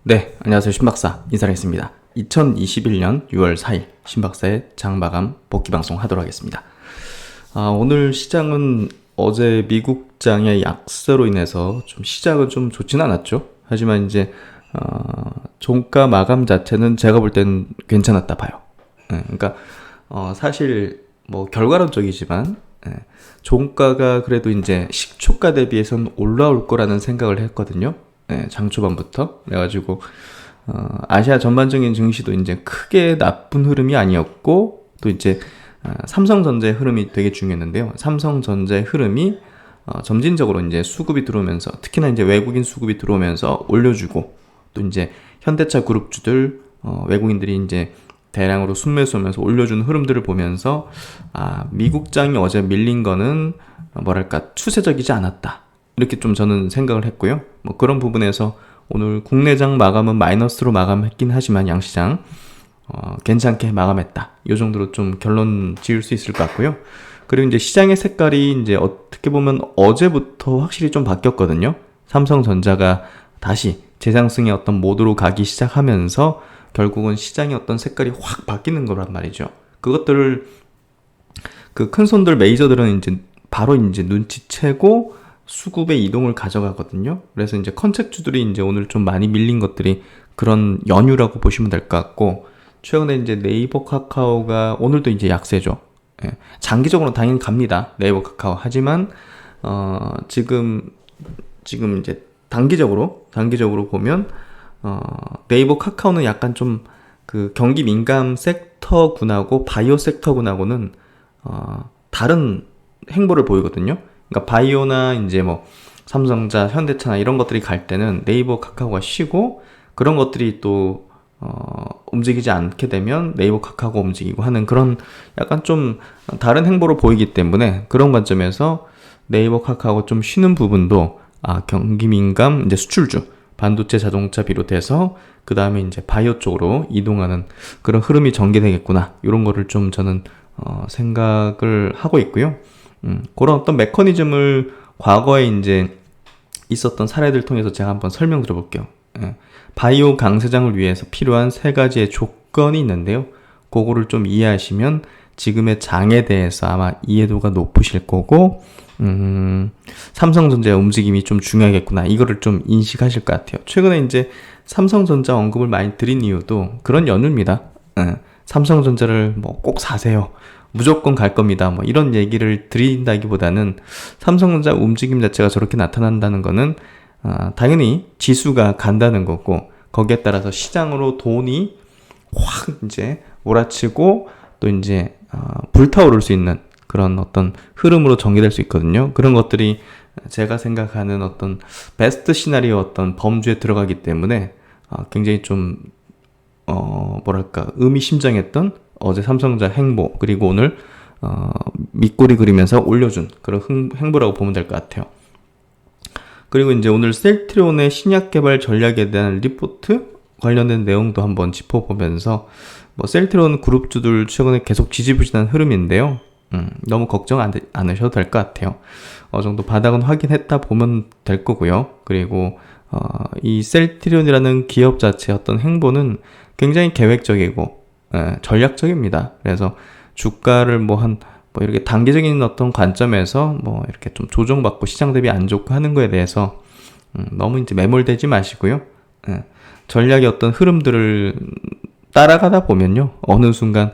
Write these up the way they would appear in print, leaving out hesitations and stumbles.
네, 안녕하세요. 신박사 인사드리겠습니다. 2021년 6월 4일 신박사의 장마감 복귀방송 하도록 하겠습니다. 오늘 시장은 어제 미국장의 약세로 인해서 좀 시작은 좀 좋지는 않았죠. 하지만 이제 종가 마감 자체는 제가 볼 때는 괜찮았다 봐요. 그러니까 사실 뭐 결과론적이지만 종가가 그래도 이제 시초가 대비해서는 올라올 거라는 생각을 했거든요. 장 초반부터. 그래가지고, 아시아 전반적인 증시도 이제 크게 나쁜 흐름이 아니었고, 또 이제, 삼성전자의 흐름이 되게 중요했는데요. 삼성전자의 흐름이, 점진적으로 이제 수급이 들어오면서, 특히나 이제 외국인 수급이 들어오면서 올려주고, 또 이제 현대차 그룹주들, 외국인들이 이제 대량으로 순매수하면서 올려주는 흐름들을 보면서, 미국장이 어제 밀린 거는, 뭐랄까, 추세적이지 않았다. 이렇게 좀 저는 생각을 했고요. 뭐 그런 부분에서 오늘 국내장 마감은 마이너스로 마감했긴 하지만 양시장 괜찮게 마감했다. 이 정도로 좀 결론 지을 수 있을 것 같고요. 그리고 이제 시장의 색깔이 이제 어떻게 보면 어제부터 확실히 좀 바뀌었거든요. 삼성전자가 다시 재상승의 어떤 모드로 가기 시작하면서 결국은 시장의 어떤 색깔이 확 바뀌는 거란 말이죠. 그것들을 그 큰 손들 메이저들은 이제 바로 이제 눈치채고 수급의 이동을 가져가거든요. 그래서 이제 컨택주들이 이제 오늘 좀 많이 밀린 것들이 그런 연유라고 보시면 될 것 같고, 최근에 이제 네이버 카카오가 오늘도 이제 약세죠. 장기적으로 당연히 갑니다. 네이버 카카오. 하지만, 지금 이제 단기적으로 보면, 네이버 카카오는 약간 좀 그 경기 민감 섹터군하고 바이오 섹터군하고는, 다른 행보를 보이거든요. 그러니까 바이오나 이제 뭐 삼성전자, 현대차나 이런 것들이 갈 때는 네이버 카카오가 쉬고, 그런 것들이 또 움직이지 않게 되면 네이버 카카오가 움직이고 하는 그런 약간 좀 다른 행보로 보이기 때문에, 그런 관점에서 네이버 카카오가 좀 쉬는 부분도 경기 민감 이제 수출주, 반도체, 자동차 비롯해서 그 다음에 이제 바이오 쪽으로 이동하는 그런 흐름이 전개되겠구나, 이런 거를 좀 저는 생각을 하고 있고요. 그런 어떤 메커니즘을 과거에 이제 있었던 사례들 통해서 제가 한번 설명드려 볼게요. 바이오 강세장을 위해서 필요한 세 가지의 조건이 있는데요. 그거를 좀 이해하시면 지금의 장에 대해서 아마 이해도가 높으실 거고, 삼성전자의 움직임이 좀 중요하겠구나, 이거를 좀 인식하실 것 같아요. 최근에 이제 삼성전자 언급을 많이 드린 이유도 그런 연유입니다. 삼성전자를 뭐 꼭 사세요, 무조건 갈 겁니다, 뭐 이런 얘기를 드린다기보다는 삼성전자 움직임 자체가 저렇게 나타난다는 거는 당연히 지수가 간다는 거고, 거기에 따라서 시장으로 돈이 확 이제 몰아치고 또 이제 불타오를 수 있는 그런 어떤 흐름으로 전개될 수 있거든요. 그런 것들이 제가 생각하는 어떤 베스트 시나리오 어떤 범주에 들어가기 때문에 굉장히 좀 뭐랄까 의미심장했던 어제 삼성전자 행보, 그리고 오늘 밑꼬리 그리면서 올려준 그런 행보라고 보면 될 것 같아요. 그리고 이제 오늘 셀트리온의 신약 개발 전략에 대한 리포트 관련된 내용도 한번 짚어보면서, 뭐 셀트리온 그룹주들 최근에 계속 지지부진한 흐름인데요. 너무 걱정 않으셔도 될 것 같아요. 어느 정도 바닥은 확인했다 보면 될 거고요. 그리고 이 셀트리온이라는 기업 자체의 어떤 행보는 굉장히 계획적이고 전략적입니다. 그래서 주가를 뭐 이렇게 단기적인 어떤 관점에서 뭐 이렇게 좀 조정받고 시장 대비 안 좋고 하는 거에 대해서 너무 이제 매몰되지 마시고요. 전략의 어떤 흐름들을 따라가다 보면요, 어느 순간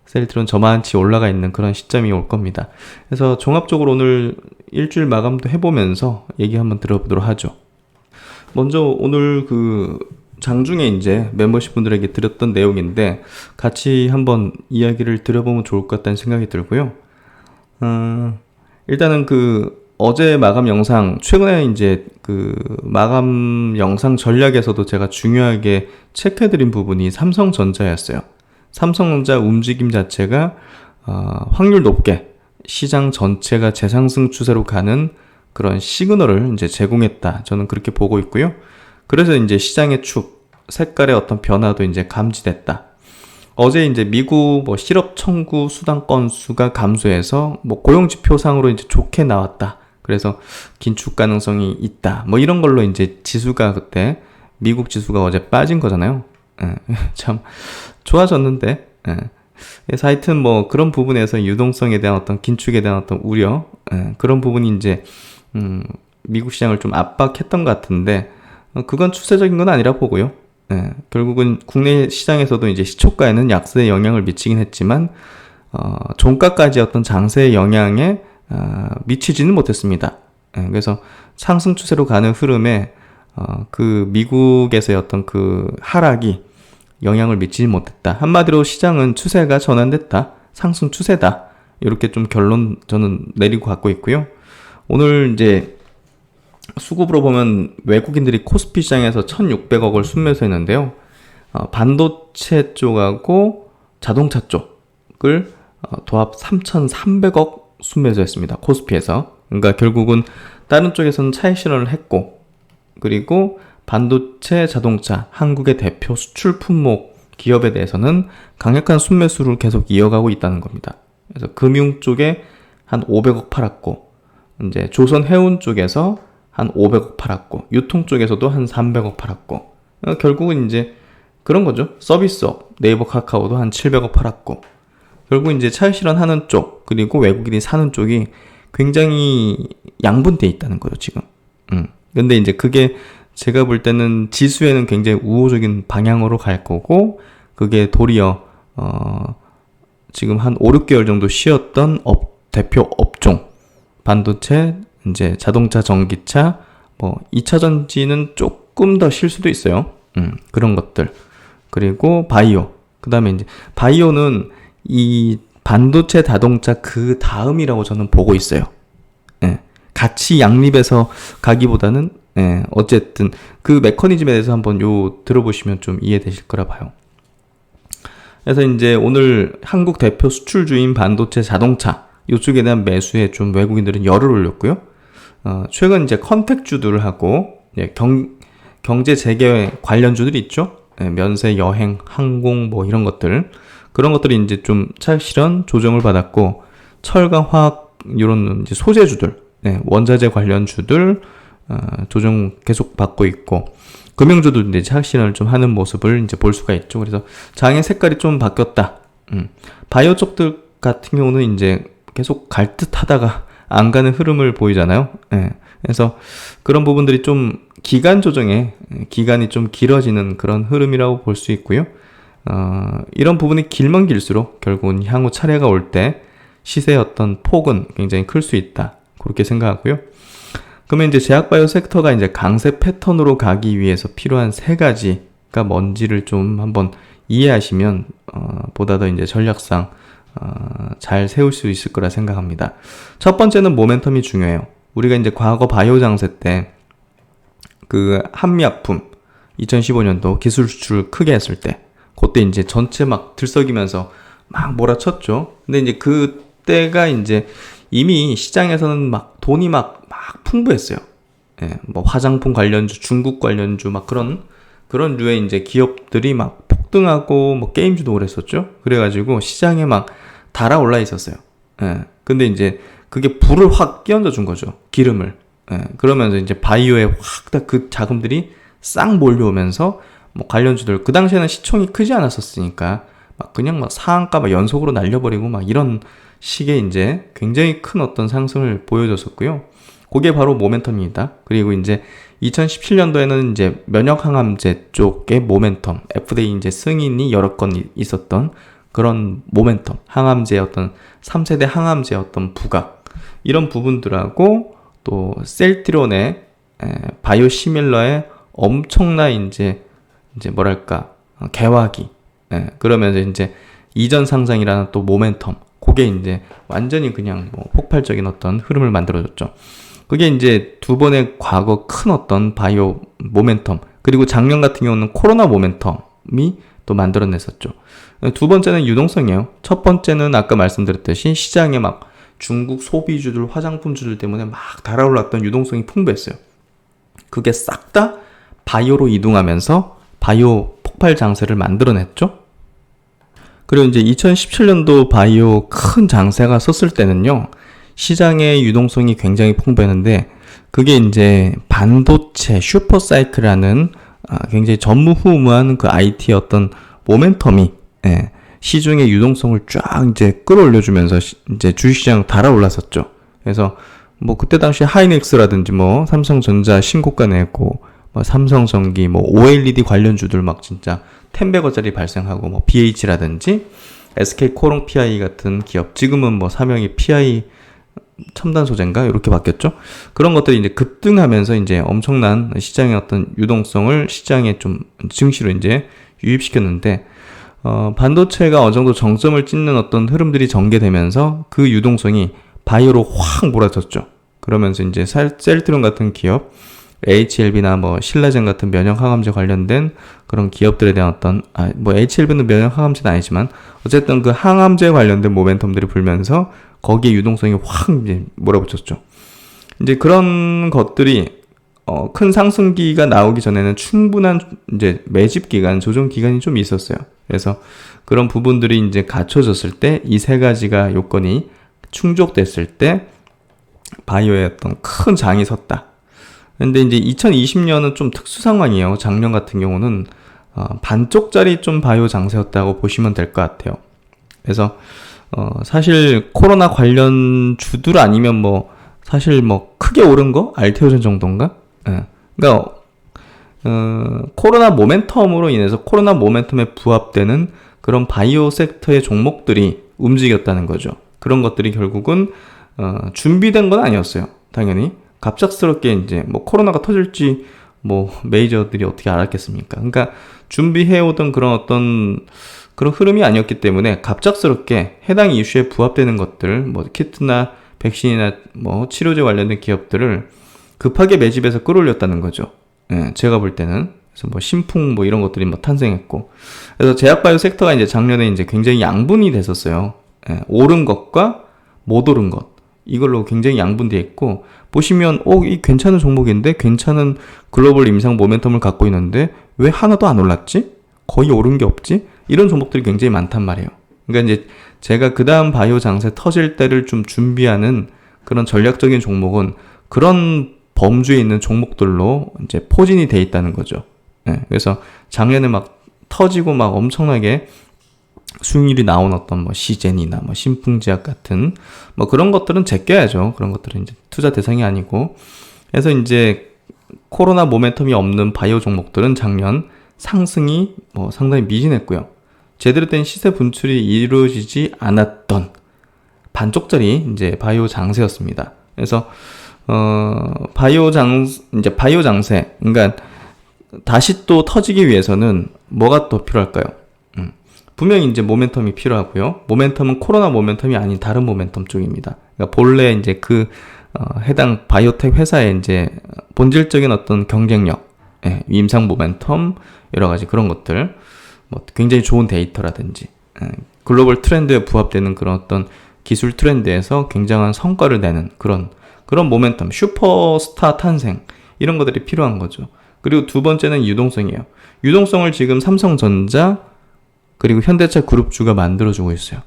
셀트리온 저만치 올라가 있는 그런 시점이 올 겁니다. 그래서 종합적으로 오늘 일주일 마감도 해보면서 얘기 한번 들어보도록 하죠. 먼저 오늘 그 장중에 이제 멤버십 분들에게 드렸던 내용인데 같이 한번 이야기를 드려보면 좋을 것 같다는 생각이 들고요. 일단은 그 어제 마감 영상, 최근에 이제 그 마감 영상 전략에서도 제가 중요하게 체크해드린 부분이 삼성전자였어요. 삼성전자 움직임 자체가 확률 높게 시장 전체가 재상승 추세로 가는 그런 시그널을 이제 제공했다, 저는 그렇게 보고 있고요. 그래서 이제 시장의 축, 색깔의 어떤 변화도 이제 감지됐다. 어제 이제 미국 뭐 실업 청구 수당 건수가 감소해서 뭐 고용 지표상으로 이제 좋게 나왔다. 그래서 긴축 가능성이 있다. 뭐 이런 걸로 이제 지수가 그때 미국 지수가 어제 빠진 거잖아요. 참 좋아졌는데. 그래서 하여튼 뭐 그런 부분에서 유동성에 대한 어떤 긴축에 대한 어떤 우려, 그런 부분이 이제 미국 시장을 좀 압박했던 것 같은데, 그건 추세적인 건 아니라 보고요. 결국은 국내 시장에서도 이제 시초가에는 약세의 영향을 미치긴 했지만, 종가까지 어떤 장세의 영향에 미치지는 못했습니다. 그래서 상승 추세로 가는 흐름에 그 미국에서의 어떤 그 하락이 영향을 미치지 못했다. 한마디로 시장은 추세가 전환됐다. 상승 추세다. 이렇게 좀 결론 저는 내리고 갖고 있고요. 오늘 이제 수급으로 보면 외국인들이 코스피 시장에서 1,600억을 순매수했는데요. 반도체 쪽하고 자동차 쪽을 도합 3,300억 순매수했습니다. 코스피에서. 그러니까 결국은 다른 쪽에서는 차익 실현을 했고, 그리고 반도체, 자동차, 한국의 대표 수출 품목 기업에 대해서는 강력한 순매수를 계속 이어가고 있다는 겁니다. 그래서 금융 쪽에 한 500억 팔았고, 이제 조선 해운 쪽에서 한 500억 팔았고, 유통 쪽에서도 한 300억 팔았고, 결국은 이제 그런 거죠. 서비스업, 네이버 카카오도 한 700억 팔았고, 결국 이제 차익 실현하는 쪽, 그리고 외국인이 사는 쪽이 굉장히 양분돼 있다는 거죠, 지금. 근데 이제 그게 제가 볼 때는 지수에는 굉장히 우호적인 방향으로 갈 거고, 그게 도리어 지금 한 5, 6개월 정도 쉬었던 대표 업종, 반도체, 이제 자동차, 전기차, 뭐 2차 전지는 조금 더 쉴 수도 있어요. 그런 것들. 그리고 바이오. 그다음에 이제 바이오는 이 반도체, 자동차 그 다음이라고 저는 보고 있어요. 같이 양립해서 가기보다는 어쨌든 그 메커니즘에 대해서 한번 들어보시면 좀 이해되실 거라 봐요. 그래서 이제 오늘 한국 대표 수출주인 반도체, 자동차 이쪽에 대한 매수에 좀 외국인들은 열을 올렸고요. 최근 이제 컨택주들하고 경제 재개 관련주들이 있죠. 면세, 여행, 항공 뭐 이런 것들, 그런 것들이 이제 좀 차익 실현 조정을 받았고, 철강, 화학 이런 이제 소재주들, 원자재 관련주들 조정 계속 받고 있고, 금융주도 이제 차익 실현을 좀 하는 모습을 이제 볼 수가 있죠. 그래서 장의 색깔이 좀 바뀌었다. 바이오 쪽들 같은 경우는 이제 계속 갈 듯 하다가 안 가는 흐름을 보이잖아요. 그래서 그런 부분들이 좀 기간 조정에 기간이 좀 길어지는 그런 흐름이라고 볼 수 있고요. 이런 부분이 길면 길수록 결국은 향후 차례가 올 때 시세의 어떤 폭은 굉장히 클 수 있다. 그렇게 생각하고요. 그러면 이제 제약바이오 섹터가 이제 강세 패턴으로 가기 위해서 필요한 세 가지가 뭔지를 좀 한번 이해하시면 보다 더 이제 전략상 잘 세울 수 있을 거라 생각합니다. 첫 번째는 모멘텀이 중요해요. 우리가 이제 과거 바이오 장세 때 그 한미약품 2015년도 기술 수출 크게 했을 때, 그때 이제 전체 막 들썩이면서 막 몰아쳤죠. 근데 이제 그때가 이제 이미 시장에서는 막 돈이 막 풍부했어요. 뭐 화장품 관련주, 중국 관련주 막 그런 류의 이제 기업들이 막 폭등하고, 뭐 게임주도 그랬었죠. 그래가지고 시장에 막 달아올라 있었어요. 근데 이제 그게 불을 확 끼얹어 준 거죠. 기름을. 그러면서 이제 바이오에 확 다 그 자금들이 싹 몰려오면서 뭐 관련주들, 그 당시에는 시총이 크지 않았었으니까 막 그냥 막 상한가 막 연속으로 날려버리고 막 이런 식의 이제 굉장히 큰 어떤 상승을 보여줬었고요. 그게 바로 모멘텀입니다. 그리고 이제 2017년도에는 이제 면역항암제 쪽의 모멘텀, FDA 이제 승인이 여러 건 있었던 그런 모멘텀, 항암제의 어떤 3세대 항암제의 어떤 부각, 이런 부분들하고 또 셀트리온의 바이오시밀러의 엄청난 이제 뭐랄까 개화기, 그러면서 이제 이전 상장이라는 또 모멘텀, 그게 이제 완전히 그냥 뭐 폭발적인 어떤 흐름을 만들어줬죠. 그게 이제 두 번의 과거 큰 어떤 바이오 모멘텀, 그리고 작년 같은 경우는 코로나 모멘텀이 또 만들어냈었죠. 두 번째는 유동성이에요. 첫 번째는 아까 말씀드렸듯이 시장에 막 중국 소비주들, 화장품주들 때문에 막 달아올랐던 유동성이 풍부했어요. 그게 싹 다 바이오로 이동하면서 바이오 폭발 장세를 만들어냈죠. 그리고 이제 2017년도 바이오 큰 장세가 섰을 때는요, 시장의 유동성이 굉장히 풍부했는데, 그게 이제 반도체 슈퍼사이클이라는 굉장히 전무후무한 그 IT 어떤 모멘텀이 시중의 유동성을 쫙 이제 끌어올려주면서 이제 주식시장 달아올랐었죠. 그래서 뭐 그때 당시 하이닉스라든지 뭐 삼성전자 신고가 내고 뭐 삼성전기 뭐 OLED 관련주들 막 진짜 10배거짜리 발생하고 뭐 BH라든지 SK코롱 PI 같은 기업, 지금은 뭐 사명이 PI 첨단 소재인가 이렇게 바뀌었죠. 그런 것들이 이제 급등하면서 이제 엄청난 시장의 어떤 유동성을 시장에 좀 증시로 이제 유입시켰는데 반도체가 어느 정도 정점을 찍는 어떤 흐름들이 전개되면서 그 유동성이 바이오로 확 몰아쳤죠. 그러면서 이제 셀트론 같은 기업, HLB나 뭐 신라젠 같은 면역 항암제 관련된 그런 기업들에 대한 어떤 뭐 HLB는 면역 항암제는 아니지만 어쨌든 그 항암제 관련된 모멘텀들이 불면서 거기에 유동성이 확 이제 몰아붙였죠. 이제 그런 것들이 큰 상승기가 나오기 전에는 충분한 이제 매집 기간, 조정 기간이 좀 있었어요. 그래서 그런 부분들이 이제 갖춰졌을 때 이 세 가지가 요건이 충족됐을 때 바이오의 어떤 큰 장이 섰다. 근데 이제 2020년은 좀 특수 상황이에요. 작년 같은 경우는 반쪽짜리 좀 바이오 장세였다고 보시면 될 것 같아요. 그래서 사실 코로나 관련 주들 아니면 뭐 사실 뭐 크게 오른 거 알테오젠 정도인가? 그러니까 코로나 모멘텀으로 인해서 코로나 모멘텀에 부합되는 그런 바이오 섹터의 종목들이 움직였다는 거죠. 그런 것들이 결국은 준비된 건 아니었어요. 당연히 갑작스럽게 이제 뭐 코로나가 터질지 뭐 메이저들이 어떻게 알았겠습니까? 그러니까 준비해오던 그런 어떤 그런 흐름이 아니었기 때문에 갑작스럽게 해당 이슈에 부합되는 것들, 뭐 키트나 백신이나 뭐 치료제 관련된 기업들을 급하게 매집해서 끌어올렸다는 거죠. 제가 볼 때는. 그래서 뭐 신풍 뭐 이런 것들이 뭐 탄생했고. 그래서 제약바이오 섹터가 이제 작년에 이제 굉장히 양분이 됐었어요. 오른 것과 못 오른 것. 이걸로 굉장히 양분되어 있고, 보시면, 이 괜찮은 종목인데, 괜찮은 글로벌 임상 모멘텀을 갖고 있는데, 왜 하나도 안 올랐지? 거의 오른 게 없지? 이런 종목들이 굉장히 많단 말이에요. 그러니까 이제 제가 그 다음 바이오 장세 터질 때를 좀 준비하는 그런 전략적인 종목은 그런 범주에 있는 종목들로 이제 포진이 돼 있다는 거죠. 그래서 작년에 막 터지고 막 엄청나게 수익률이 나온 어떤 뭐 시젠이나 뭐 신풍제약 같은 뭐 그런 것들은 제껴야죠. 그런 것들은 이제 투자 대상이 아니고. 그래서 이제 코로나 모멘텀이 없는 바이오 종목들은 작년 상승이 뭐 상당히 미진했고요. 제대로 된 시세 분출이 이루어지지 않았던 반쪽짜리 이제 바이오 장세였습니다. 그래서 바이오 장세, 그러니까 다시 또 터지기 위해서는 뭐가 또 필요할까요? 분명히 이제 모멘텀이 필요하고요. 모멘텀은 코로나 모멘텀이 아닌 다른 모멘텀 쪽입니다. 그러니까 본래 이제 그 해당 바이오텍 회사의 이제 본질적인 어떤 경쟁력, 임상 모멘텀, 여러 가지 그런 것들, 뭐 굉장히 좋은 데이터라든지, 글로벌 트렌드에 부합되는 그런 어떤 기술 트렌드에서 굉장한 성과를 내는 그런 모멘텀, 슈퍼스타 탄생, 이런 것들이 필요한 거죠. 그리고 두 번째는 유동성이에요. 유동성을 지금 삼성전자, 그리고 현대차 그룹주가 만들어주고 있어요.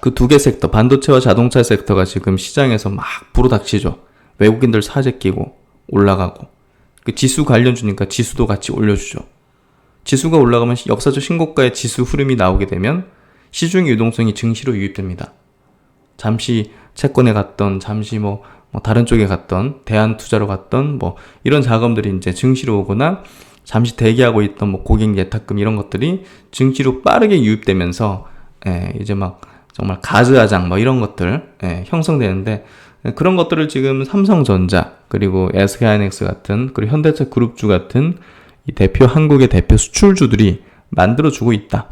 그 두 개 섹터, 반도체와 자동차 섹터가 지금 시장에서 막 불어닥치죠. 외국인들 사재 끼고 올라가고. 그 지수 관련주니까 지수도 같이 올려주죠. 지수가 올라가면 역사적 신고가의 지수 흐름이 나오게 되면 시중 유동성이 증시로 유입됩니다. 잠시 채권에 갔던, 잠시 뭐 다른 쪽에 갔던, 대한투자로 갔던 뭐 이런 자금들이 이제 증시로 오거나 잠시 대기하고 있던 뭐 고객 예탁금 이런 것들이 증시로 빠르게 유입되면서 이제 막 정말 가즈아장 뭐 이런 것들 형성되는데, 그런 것들을 지금 삼성전자 그리고 SK하이닉스 같은 그리고 현대차 그룹주 같은 이 한국의 대표 수출주들이 만들어주고 있다.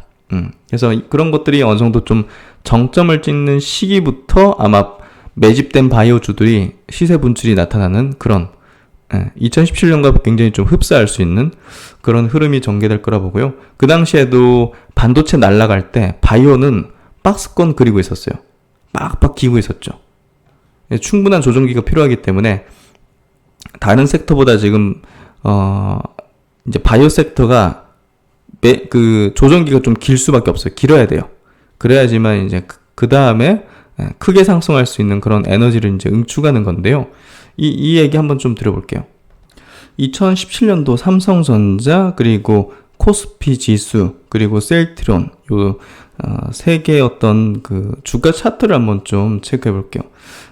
그래서 그런 것들이 어느 정도 좀 정점을 찍는 시기부터 아마 매집된 바이오주들이 시세 분출이 나타나는 그런 2017년과 굉장히 좀 흡사할 수 있는 그런 흐름이 전개될 거라 보고요. 그 당시에도 반도체 날아갈 때 바이오는 박스권 그리고 있었어요. 빡빡 기고 있었죠. 충분한 조정기가 필요하기 때문에 다른 섹터보다 지금 이제 바이오 섹터가 그 조정기가 좀 길 수밖에 없어요. 길어야 돼요. 그래야지만 이제 그 다음에 크게 상승할 수 있는 그런 에너지를 이제 응축하는 건데요. 이 얘기 한번 좀 드려볼게요. 2017년도 삼성전자, 그리고 코스피 지수, 그리고 셀트리온, 요 세 개의 어떤 그 주가 차트를 한번 좀 체크해 볼게요.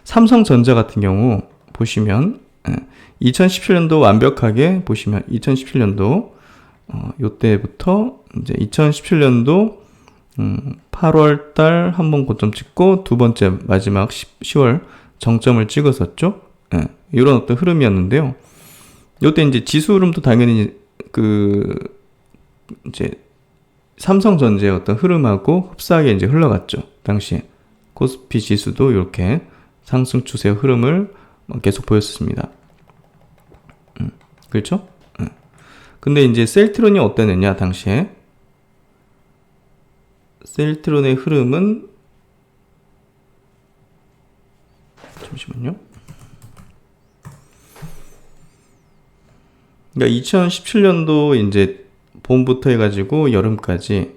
삼성전자 같은 경우 보시면 2017년도 완벽하게 보시면 2017년도 요때부터 이제 2017년도 8월 달 한번 고점 찍고 두 번째 마지막 10월 정점을 찍었었죠. 이런 어떤 흐름이었는데요. 요때 이제 지수 흐름도 당연히 이제 삼성전자의 어떤 흐름하고 흡사하게 이제 흘러갔죠. 당시에 코스피 지수도 이렇게 상승 추세 흐름을 계속 보였습니다. 그렇죠? 근데 이제 셀트론이 어땠느냐, 당시에. 셀트론의 흐름은, 잠시만요. 그러니까 2017년도 이제 봄부터 해가지고 여름까지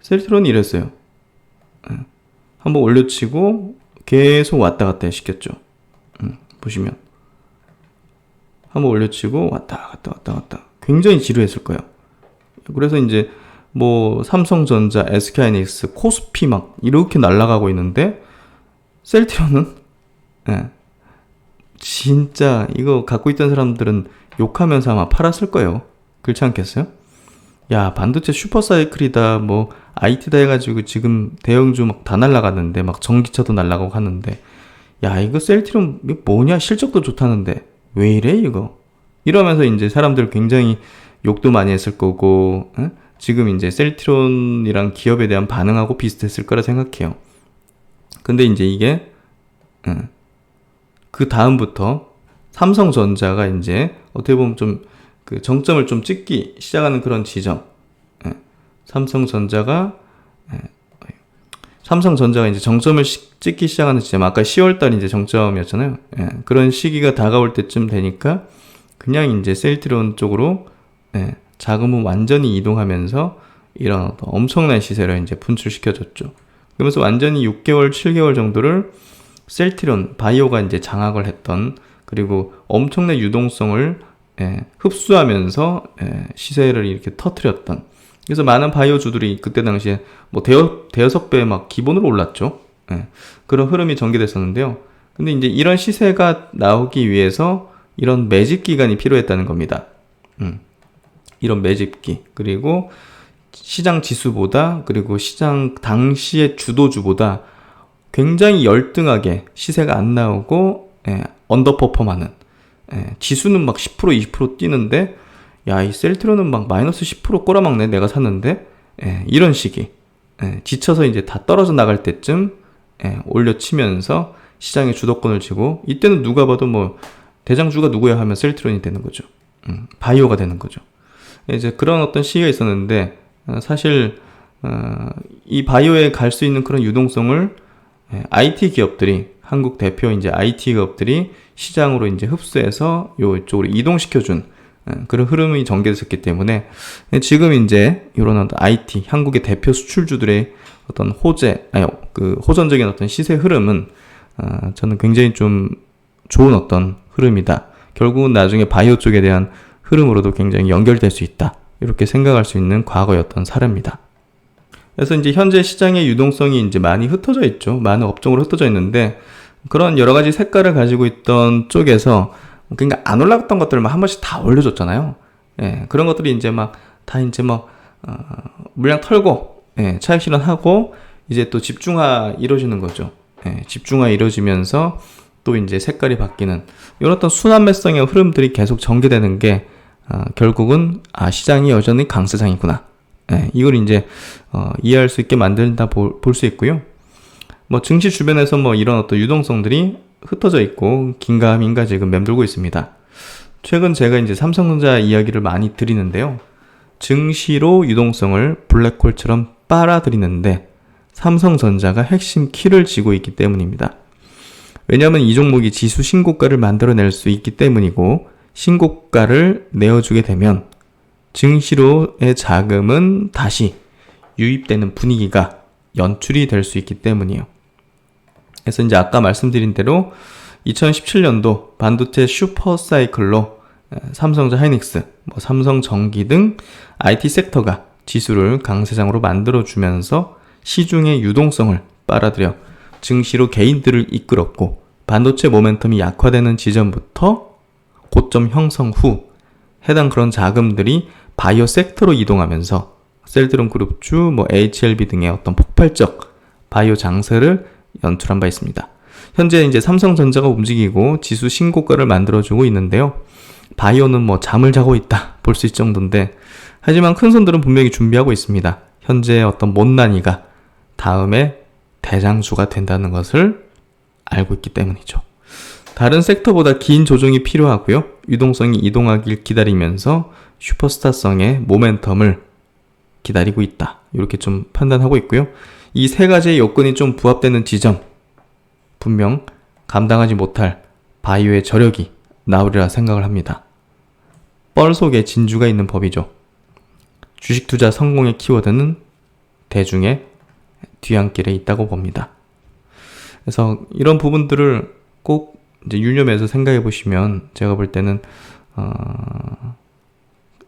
셀트론이 이랬어요. 한번 올려치고 계속 왔다 갔다 시켰죠. 보시면 한번 올려치고 왔다 갔다 굉장히 지루했을 거예요. 그래서 이제 뭐 삼성전자, SK하이닉스, 코스피 막 이렇게 날아가고 있는데 셀트론은 진짜 이거 갖고 있던 사람들은 욕하면서 아마 팔았을 거예요. 그렇지 않겠어요? 야, 반도체 슈퍼사이클이다, 뭐 IT다 해가지고 지금 대형주 막 다 날아갔는데, 막 전기차도 날아가고 하는데, 야, 이거 셀트리온 이거 뭐냐, 실적도 좋다는데 왜 이래 이거? 이러면서 이제 사람들 굉장히 욕도 많이 했을 거고, 지금 이제 셀트리온이랑 기업에 대한 반응하고 비슷했을 거라 생각해요. 근데 이제 이게 그 다음부터 삼성전자가 이제 어떻게 보면 좀 그 정점을 좀 찍기 시작하는 그런 지점. 삼성전자가 이제 정점을 찍기 시작하는 지점. 아까 10월달 이제 정점이었잖아요. 그런 시기가 다가올 때쯤 되니까 그냥 이제 셀트리온 쪽으로 자금은 완전히 이동하면서 이런 어떤 엄청난 시세를 이제 분출시켜줬죠. 그러면서 완전히 6개월, 7개월 정도를 셀트리온, 바이오가 이제 장악을 했던, 그리고 엄청난 유동성을 흡수하면서 시세를 이렇게 터트렸던. 그래서 많은 바이오주들이 그때 당시에 뭐 대여섯 배 막 기본으로 올랐죠. 그런 흐름이 전개됐었는데요. 근데 이제 이런 시세가 나오기 위해서 이런 매집 기간이 필요했다는 겁니다. 이런 매집기, 그리고 시장 지수보다, 그리고 시장 당시의 주도주보다 굉장히 열등하게 시세가 안 나오고 언더퍼폼하는, 지수는 막 10% 20% 뛰는데 야, 이 셀트리온은 막 마이너스 10% 꼬라박네, 내가 샀는데. 이런 시기, 지쳐서 이제 다 떨어져 나갈 때쯤 올려치면서 시장의 주도권을 쥐고, 이때는 누가 봐도 뭐 대장주가 누구야 하면 셀트리온이 되는 거죠. 바이오가 되는 거죠. 이제 그런 어떤 시기가 있었는데, 사실 이 바이오에 갈 수 있는 그런 유동성을 IT 기업들이, 한국 대표 이제 IT 기업들이 시장으로 이제 흡수해서 이쪽으로 이동시켜준 그런 흐름이 전개됐었기 때문에, 지금 이제 이런 어떤 IT, 한국의 대표 수출주들의 어떤 호전적인 어떤 시세 흐름은 저는 굉장히 좀 좋은 어떤 흐름이다. 결국은 나중에 바이오 쪽에 대한 흐름으로도 굉장히 연결될 수 있다. 이렇게 생각할 수 있는 과거의 어떤 사례입니다. 그래서 이제 현재 시장의 유동성이 이제 많이 흩어져 있죠. 많은 업종으로 흩어져 있는데, 그런 여러 가지 색깔을 가지고 있던 쪽에서 그러니까 안 올라갔던 것들을 막 한 번씩 다 올려줬잖아요. 그런 것들이 이제 막 다 이제 뭐 물량 털고 차익 실현하고 이제 또 집중화 이루어지는 거죠. 집중화 이루어지면서 또 이제 색깔이 바뀌는 이런 어떤 순환매성의 흐름들이 계속 전개되는 게 결국은 시장이 여전히 강세장이구나. 이걸 이제 이해할 수 있게 만든다 볼 수 있고요. 뭐 증시 주변에서 뭐 이런 어떤 유동성들이 흩어져 있고 긴가민가 지금 맴돌고 있습니다. 최근 제가 이제 삼성전자 이야기를 많이 드리는데요. 증시로 유동성을 블랙홀처럼 빨아들이는데 삼성전자가 핵심 키를 쥐고 있기 때문입니다. 왜냐하면 이 종목이 지수 신고가를 만들어낼 수 있기 때문이고, 신고가를 내어주게 되면 증시로의 자금은 다시 유입되는 분위기가 연출이 될 수 있기 때문이에요. 그래서 이제 아까 말씀드린 대로 2017년도 반도체 슈퍼사이클로 삼성전자 하이닉스, 삼성전기 등 IT 섹터가 지수를 강세장으로 만들어주면서 시중의 유동성을 빨아들여 증시로 개인들을 이끌었고, 반도체 모멘텀이 약화되는 지점부터 고점 형성 후 해당 그런 자금들이 바이오 섹터로 이동하면서 셀트론 그룹주, HLB 등의 어떤 폭발적 바이오 장세를 연출한 바 있습니다. 현재 이제 삼성전자가 움직이고 지수 신고가를 만들어주고 있는데요. 바이오는 잠을 자고 있다 볼 수 있을 정도인데, 하지만 큰 손들은 분명히 준비하고 있습니다. 현재 어떤 못난이가 다음에 대장주가 된다는 것을 알고 있기 때문이죠. 다른 섹터보다 긴 조정이 필요하고요. 유동성이 이동하길 기다리면서 슈퍼스타성의 모멘텀을 기다리고 있다. 이렇게 좀 판단하고 있고요. 이 세 가지의 요건이 좀 부합되는 지점, 분명 감당하지 못할 바이오의 저력이 나오리라 생각을 합니다. 뻘 속에 진주가 있는 법이죠. 주식 투자 성공의 키워드는 대중의 뒤안길에 있다고 봅니다. 그래서 이런 부분들을 꼭 이제 유념해서 생각해 보시면 제가 볼 때는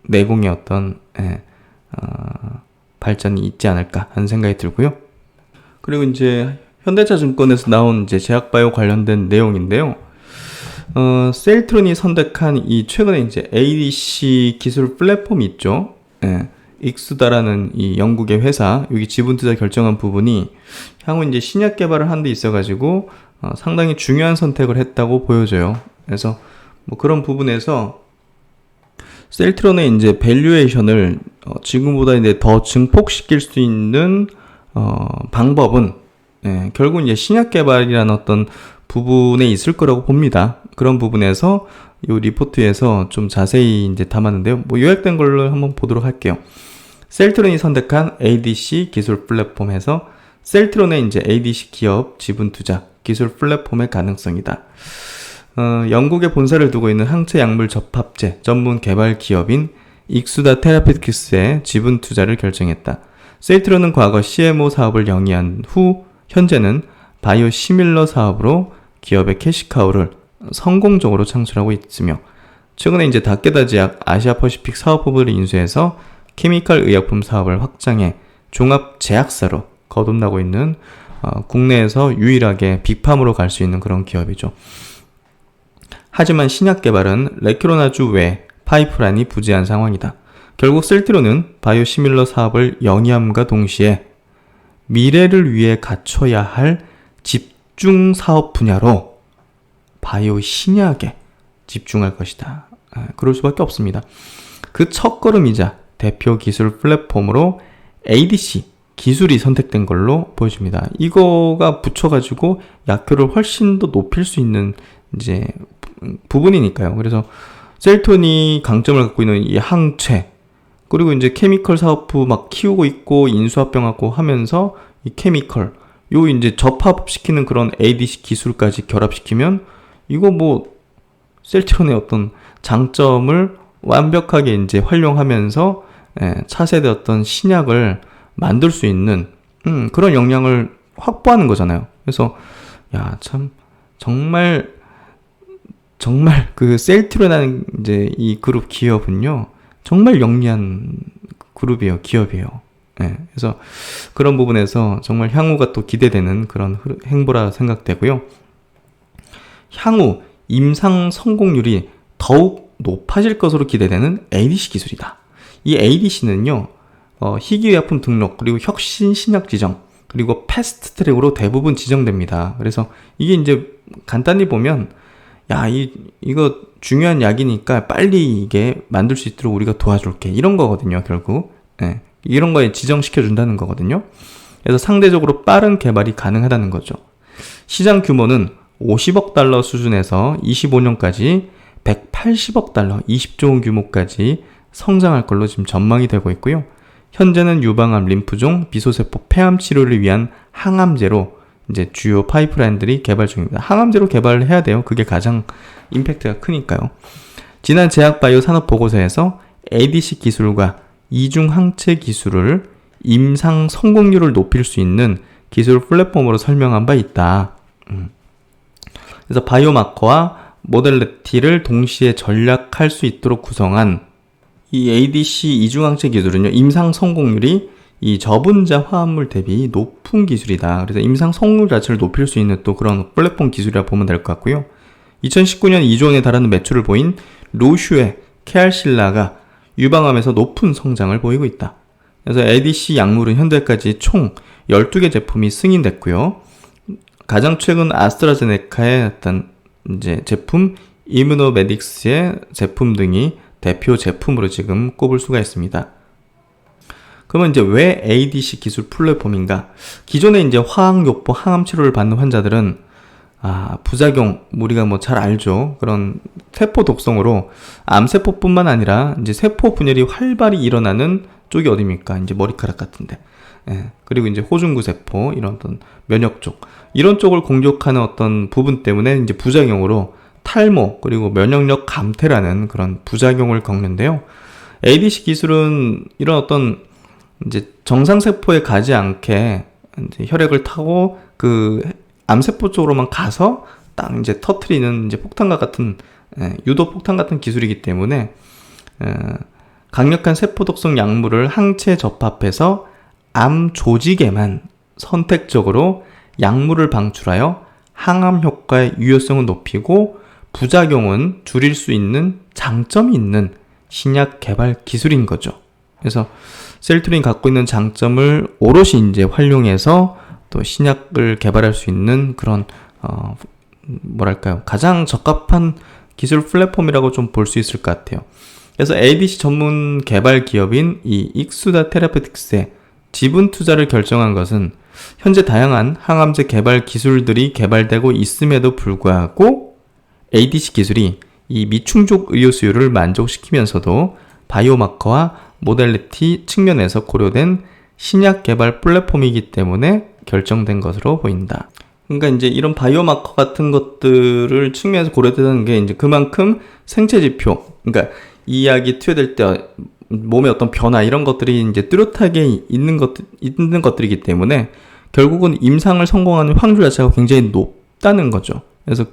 내공의 어떤 발전이 있지 않을까 하는 생각이 들고요. 그리고 이제 현대차증권에서 나온 이제 제약바이오 관련된 내용인데요. 셀트론이 선택한 이 최근에 이제 ADC 기술 플랫폼이 있죠. 익수다라는 이 영국의 회사, 여기 지분 투자 결정한 부분이 향후 이제 신약 개발을 하는 데 있어가지고 상당히 중요한 선택을 했다고 보여져요. 그래서 그런 부분에서 셀트론의 이제 밸류에이션을 지금보다 이제 더 증폭시킬 수 있는 방법은 결국 이제 신약 개발이라는 어떤 부분에 있을 거라고 봅니다. 그런 부분에서 이 리포트에서 좀 자세히 이제 담았는데요. 요약된 걸로 한번 보도록 할게요. 셀트론이 선택한 ADC 기술 플랫폼에서 셀트론의 이제 ADC 기업 지분 투자 기술 플랫폼의 가능성이다. 영국에 본사를 두고 있는 항체 약물 접합제 전문 개발 기업인 익수다 테라피틱스의 지분 투자를 결정했다. 셀트론은 과거 CMO 사업을 영위한 후 현재는 바이오 시밀러 사업으로 기업의 캐시카우를 성공적으로 창출하고 있으며, 최근에 이제 다케다 제약 아시아 퍼시픽 사업부를 인수해서 케미칼 의약품 사업을 확장해 종합 제약사로 거듭나고 있는 국내에서 유일하게 빅팜으로 갈 수 있는 그런 기업이죠. 하지만 신약 개발은 레큐로나주 외 파이프라인이 부재한 상황이다. 결국 셀트론은 바이오 시밀러 사업을 영위함과 동시에 미래를 위해 갖춰야 할 집중 사업 분야로 바이오 신약에 집중할 것이다. 그럴 수밖에 없습니다. 그 첫걸음이자 대표 기술 플랫폼으로 ADC 기술이 선택된 걸로 보여집니다. 이거가 붙여가지고 약효를 훨씬 더 높일 수 있는 이제 부분이니까요. 그래서 셀트론이 강점을 갖고 있는 이 항체, 그리고 이제 케미컬 사업부 막 키우고 있고 인수합병하고 하면서 이 케미컬 요 이제 접합시키는 그런 ADC 기술까지 결합시키면 이거 셀트론의 어떤 장점을 완벽하게 이제 활용하면서 차세대 어떤 신약을 만들 수 있는 그런 역량을 확보하는 거잖아요. 그래서 참 정말 그 셀트론이라는 이제 이 그룹 기업은요 정말 영리한 그룹이에요, 기업이에요. 그래서 그런 부분에서 정말 향후가 또 기대되는 그런 행보라 생각되고요. 향후 임상 성공률이 더욱 높아질 것으로 기대되는 ADC 기술이다. 이 ADC는요, 희귀의약품 등록, 그리고 혁신 신약 지정, 그리고 패스트 트랙으로 대부분 지정됩니다. 그래서 이게 이제 간단히 보면, 이거 중요한 약이니까 빨리 이게 만들 수 있도록 우리가 도와줄게. 이런 거거든요, 결국. 이런 거에 지정시켜준다는 거거든요. 그래서 상대적으로 빠른 개발이 가능하다는 거죠. 시장 규모는 50억 달러 수준에서 25년까지 180억 달러, 20조 원 규모까지 성장할 걸로 지금 전망이 되고 있고요. 현재는 유방암, 림프종, 비소세포 폐암 치료를 위한 항암제로 이제 주요 파이프라인들이 개발 중입니다. 항암제로 개발을 해야 돼요. 그게 가장 임팩트가 크니까요. 지난 제약바이오 산업보고서에서 ADC 기술과 이중 항체 기술을 임상 성공률을 높일 수 있는 기술 플랫폼으로 설명한 바 있다. 그래서 바이오마커와 모델리티를 동시에 전략할 수 있도록 구성한 이 ADC 이중항체 기술은요, 임상 성공률이 이 저분자 화합물 대비 높은 기술이다. 그래서 임상 성공률 자체를 높일 수 있는 또 그런 플랫폼 기술이라 보면 될 것 같고요. 2019년 2조 원에 달하는 매출을 보인 루슈의 케알실라가 유방암에서 높은 성장을 보이고 있다. 그래서 ADC 약물은 현재까지 총 12개 제품이 승인됐고요. 가장 최근 아스트라제네카의 어떤 이제 제품 이뮤노메딕스의 제품 등이 대표 제품으로 지금 꼽을 수가 있습니다. 그러면 이제 왜 ADC 기술 플랫폼인가? 기존에 이제 화학요법 항암 치료를 받는 환자들은 부작용, 우리가 뭐 잘 알죠. 그런 세포 독성으로 암세포뿐만 아니라 이제 세포 분열이 활발히 일어나는 쪽이 어디입니까? 이제 머리카락 같은데. 예. 그리고 이제 호중구 세포, 이런 어떤 면역 쪽. 이런 쪽을 공격하는 어떤 부분 때문에 이제 부작용으로 탈모, 그리고 면역력 감퇴라는 그런 부작용을 겪는데요. ADC 기술은 이런 어떤 이제 정상세포에 가지 않게 이제 혈액을 타고 그 암세포 쪽으로만 가서 딱 이제 터트리는 이제 폭탄과 같은, 유도 폭탄 같은 기술이기 때문에, 강력한 세포독성 약물을 항체에 접합해서 암 조직에만 선택적으로 약물을 방출하여 항암 효과의 유효성을 높이고 부작용은 줄일 수 있는 장점이 있는 신약 개발 기술인 거죠. 그래서 셀트린이 갖고 있는 장점을 오롯이 이제 활용해서 또 신약을 개발할 수 있는 그런 뭐랄까요, 가장 적합한 기술 플랫폼이라고 좀 볼 수 있을 것 같아요. 그래서 ADC 전문 개발 기업인 이 익수다 테라페틱스에 지분 투자를 결정한 것은 현재 다양한 항암제 개발 기술들이 개발되고 있음에도 불구하고 ADC 기술이 이 미충족 의료 수요를 만족시키면서도 바이오마커와 모델리티 측면에서 고려된 신약 개발 플랫폼이기 때문에 결정된 것으로 보인다. 그러니까 이제 이런 바이오마커 같은 것들을 측면에서 고려되는 게 이제 그만큼 생체 지표, 그러니까 이 이야기 투여될 때 몸의 어떤 변화 이런 것들이 이제 뚜렷하게 있는 것들이기 때문에 결국은 임상을 성공하는 확률 자체가 굉장히 높다는 거죠. 그래서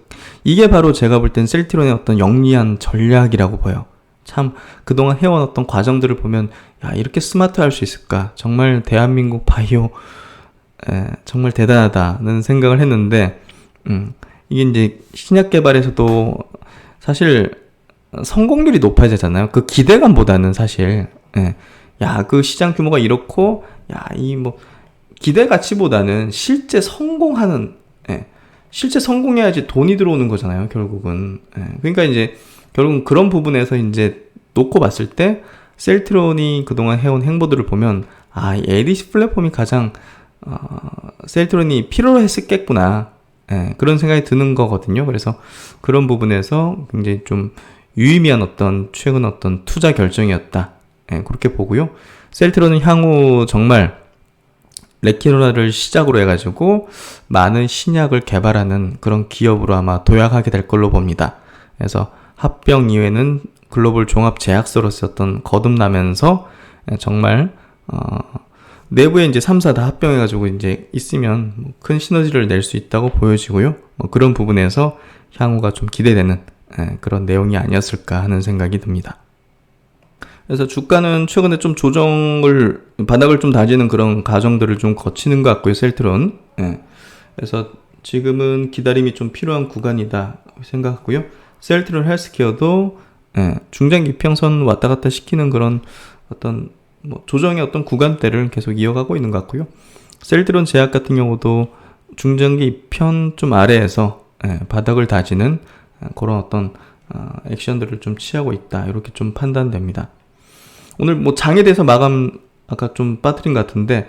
이게 바로 제가 볼 땐 셀트론의 어떤 영리한 전략이라고 보여. 참 그동안 해온 어떤 과정들을 보면 이렇게 스마트할 수 있을까? 정말 대한민국 바이오 정말 대단하다는 생각을 했는데 이게 이제 신약 개발에서도 사실 성공률이 높아야 되잖아요. 그 기대감보다는 사실 그 시장 규모가 이렇고 이 뭐 기대 가치보다는 실제 성공하는 실제 성공해야지 돈이 들어오는 거잖아요. 결국은 그러니까 이제 결국은 그런 부분에서 이제 놓고 봤을 때 셀트론이 그동안 해온 행보들을 보면 이 ADC 플랫폼이 가장 셀트론이 필요로 했었겠구나 그런 생각이 드는 거거든요. 그래서 그런 부분에서 굉장히 좀 유의미한 어떤 최근 어떤 투자 결정이었다 그렇게 보고요. 셀트론은 향후 정말 레키노라를 시작으로 해가지고 많은 신약을 개발하는 그런 기업으로 아마 도약하게 될 걸로 봅니다. 그래서 합병 이후에는 글로벌 종합 제약사로서 어떤 거듭나면서 정말 내부에 이제 3사 다 합병해가지고 이제 있으면 큰 시너지를 낼 수 있다고 보여지고요. 그런 부분에서 향후가 좀 기대되는 그런 내용이 아니었을까 하는 생각이 듭니다. 그래서 주가는 최근에 좀 바닥을 좀 다지는 그런 과정들을 좀 거치는 것 같고요, 셀트론. 그래서 지금은 기다림이 좀 필요한 구간이다 생각하고요. 셀트론 헬스케어도 중장기 평선 왔다 갔다 시키는 그런 어떤 조정의 어떤 구간대를 계속 이어가고 있는 것 같고요. 셀트론 제약 같은 경우도 중장기 편 좀 아래에서 바닥을 다지는 그런 어떤 액션들을 좀 취하고 있다. 이렇게 좀 판단됩니다. 오늘 장에 대해서 마감 아까 좀 빠뜨린 것 같은데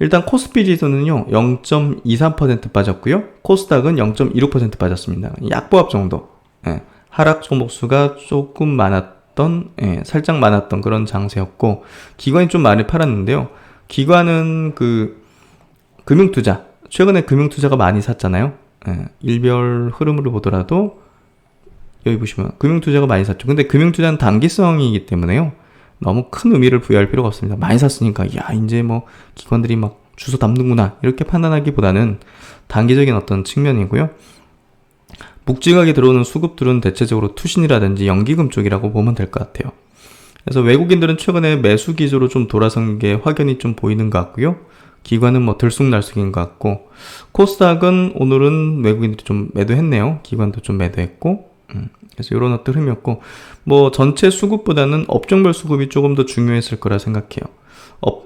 일단 코스피 지수는요 0.23% 빠졌고요. 코스닥은 0.16% 빠졌습니다. 약보합 정도. 하락 종목수가 조금 많았던 살짝 많았던 그런 장세였고 기관이 좀 많이 팔았는데요. 기관은 그 금융투자 최근에 금융투자가 많이 샀잖아요. 일별 흐름으로 보더라도 여기 보시면 금융투자가 많이 샀죠. 근데 금융투자는 단기성이기 때문에요. 너무 큰 의미를 부여할 필요가 없습니다. 많이 샀으니까 이제 기관들이 막 주워 담는구나 이렇게 판단하기보다는 단기적인 어떤 측면이고요. 묵직하게 들어오는 수급들은 대체적으로 투신이라든지 연기금 쪽이라고 보면 될 것 같아요. 그래서 외국인들은 최근에 매수 기조로 좀 돌아선 게 확연히 좀 보이는 것 같고요. 기관은 뭐 들쑥날쑥인 것 같고, 코스닥은 오늘은 외국인들이 좀 매도했네요. 기관도 좀 매도했고, 그래서 이런 어떤 흐름이었고, 뭐 전체 수급보다는 업종별 수급이 조금 더 중요했을 거라 생각해요.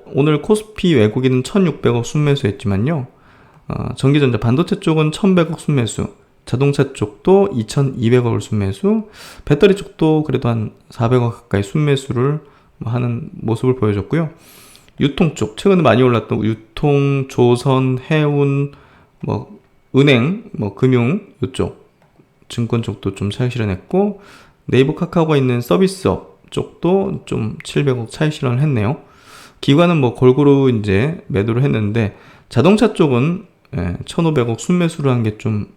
오늘 코스피 외국인은 1600억 순매수했지만요, 전기전자 반도체 쪽은 1100억 순매수, 자동차 쪽도 2200억을 순매수, 배터리 쪽도 그래도 한 400억 가까이 순매수를 하는 모습을 보여줬고요. 유통 쪽, 최근에 많이 올랐던 유통, 조선, 해운, 뭐 은행, 뭐 금융 이쪽, 증권 쪽도 좀 차익 실현했고, 네이버 카카오가 있는 서비스업 쪽도 좀 700억 차익 실현을 했네요. 기관은 뭐 골고루 이제 매도를 했는데, 자동차 쪽은 1500억 순매수를 한 게 좀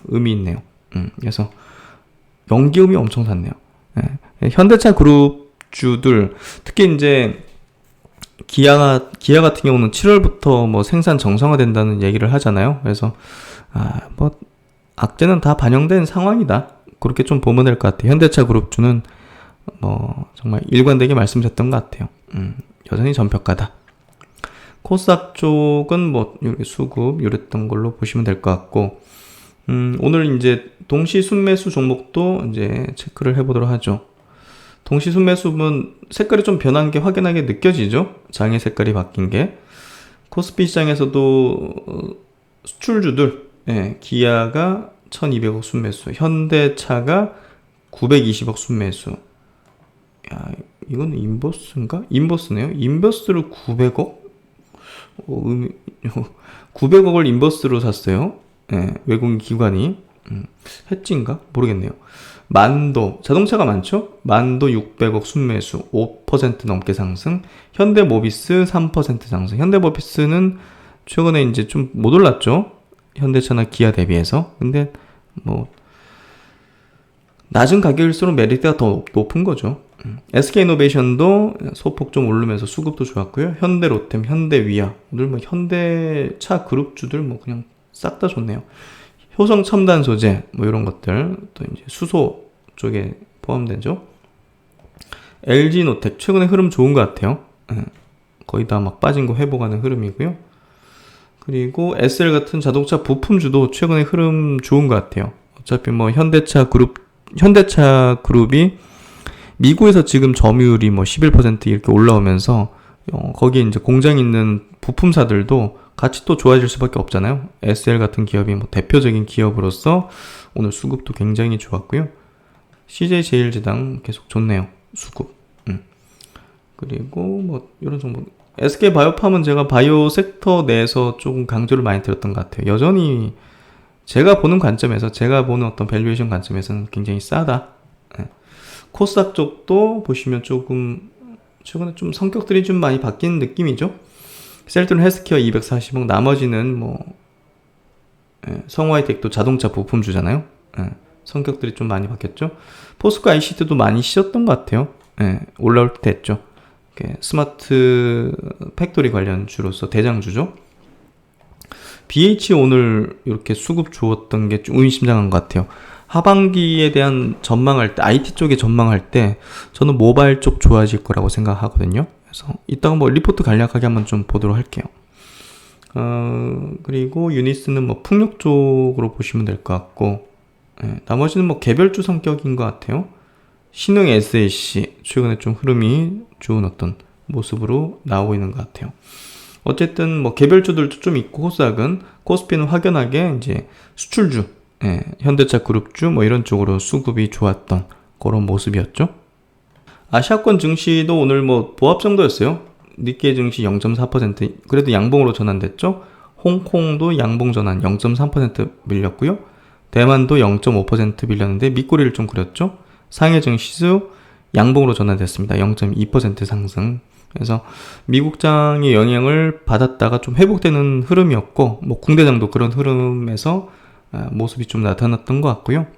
의미 있네요. 그래서 연기금이 엄청 샀네요. 현대차 그룹주들, 특히 이제 기아 같은 경우는 7월부터 뭐 생산 정상화된다는 얘기를 하잖아요. 그래서 뭐 악재는 다 반영된 상황이다, 그렇게 좀 보면 될 것 같아요. 현대차 그룹주는 뭐 정말 일관되게 말씀드렸던 것 같아요. 여전히 전평가다. 코스닥 쪽은 뭐 수급 이랬던 걸로 보시면 될 것 같고, 오늘 이제 동시 순매수 종목도 이제 체크를 해보도록 하죠. 동시 순매수는 색깔이 좀 변한 게 확연하게 느껴지죠? 장의 색깔이 바뀐 게. 코스피 시장에서도 수출주들, 기아가 1200억 순매수, 현대차가 920억 순매수. 야, 이건 인버스인가? 인버스네요. 인버스를 900억? 900억을 인버스로 샀어요. 외국인 기관이. 해지인가? 모르겠네요. 만도, 자동차가 많죠? 만도 600억 순매수, 5% 넘게 상승. 현대모비스 3% 상승. 현대모비스는 최근에 이제 좀 못 올랐죠? 현대차나 기아 대비해서. 근데 뭐 낮은 가격일수록 메리트가 더 높은 거죠. SK이노베이션도 소폭 좀 오르면서 수급도 좋았고요. 현대로템, 현대위아, 오늘 뭐 현대차 그룹주들 뭐 그냥 싹 다 좋네요. 효성 첨단 소재 뭐 이런 것들, 또 이제 수소 쪽에 포함되죠. LG노텍 최근에 흐름 좋은 것 같아요. 거의 다 막 빠진 거 회복하는 흐름이고요. 그리고 SL 같은 자동차 부품주도 최근에 흐름 좋은 것 같아요. 어차피 뭐 현대차 그룹이 미국에서 지금 점유율이 뭐 11% 이렇게 올라오면서 거기에 이제 공장 있는 부품사들도 같이 또 좋아질 수밖에 없잖아요. SL 같은 기업이 뭐 대표적인 기업으로서 오늘 수급도 굉장히 좋았고요. CJ제일제당 계속 좋네요. 수급. 그리고 뭐 이런 정보. SK바이오팜은 제가 바이오 섹터 내에서 조금 강조를 많이 드렸던 것 같아요. 여전히 제가 보는 관점에서, 제가 보는 어떤 밸류에이션 관점에서는 굉장히 싸다. 코스닥 쪽도 보시면 조금 최근에 좀 성격들이 좀 많이 바뀐 느낌이죠. 셀트론 헬스케어 240억, 나머지는 뭐 성화이텍도 자동차 부품주잖아요. 성격들이 좀 많이 바뀌었죠. 포스코 ICT도 많이 쉬었던 것 같아요. 올라올 때 됐죠. 스마트 팩토리 관련 주로서 대장주죠. BH 오늘 이렇게 수급 주었던 게 좀 의미심장한 것 같아요. 하반기에 대한 전망할 때, IT 쪽에 전망할 때 저는 모바일 쪽 좋아질 거라고 생각하거든요. 그래서 이따가 뭐 리포트 간략하게 한번 좀 보도록 할게요. 그리고 유니스는 뭐 풍력 쪽으로 보시면 될 것 같고, 나머지는 뭐 개별주 성격인 것 같아요. 신흥 SAC 최근에 좀 흐름이 좋은 어떤 모습으로 나오고 있는 것 같아요. 어쨌든 뭐 개별주들도 좀 있고, 코스닥은, 코스피는 확연하게 이제 수출주, 현대차 그룹주 뭐 이런 쪽으로 수급이 좋았던 그런 모습이었죠. 아시아권 증시도 오늘 뭐 보합 정도였어요. 니케이 증시 0.4% 그래도 양봉으로 전환됐죠. 홍콩도 양봉 전환 0.3% 밀렸고요. 대만도 0.5% 밀렸는데 밑꼬리를 좀 그렸죠. 상해 증시수 양봉으로 전환됐습니다. 0.2% 상승. 그래서 미국장의 영향을 받았다가 좀 회복되는 흐름이었고, 뭐 공대장도 그런 흐름에서 모습이 좀 나타났던 것 같고요.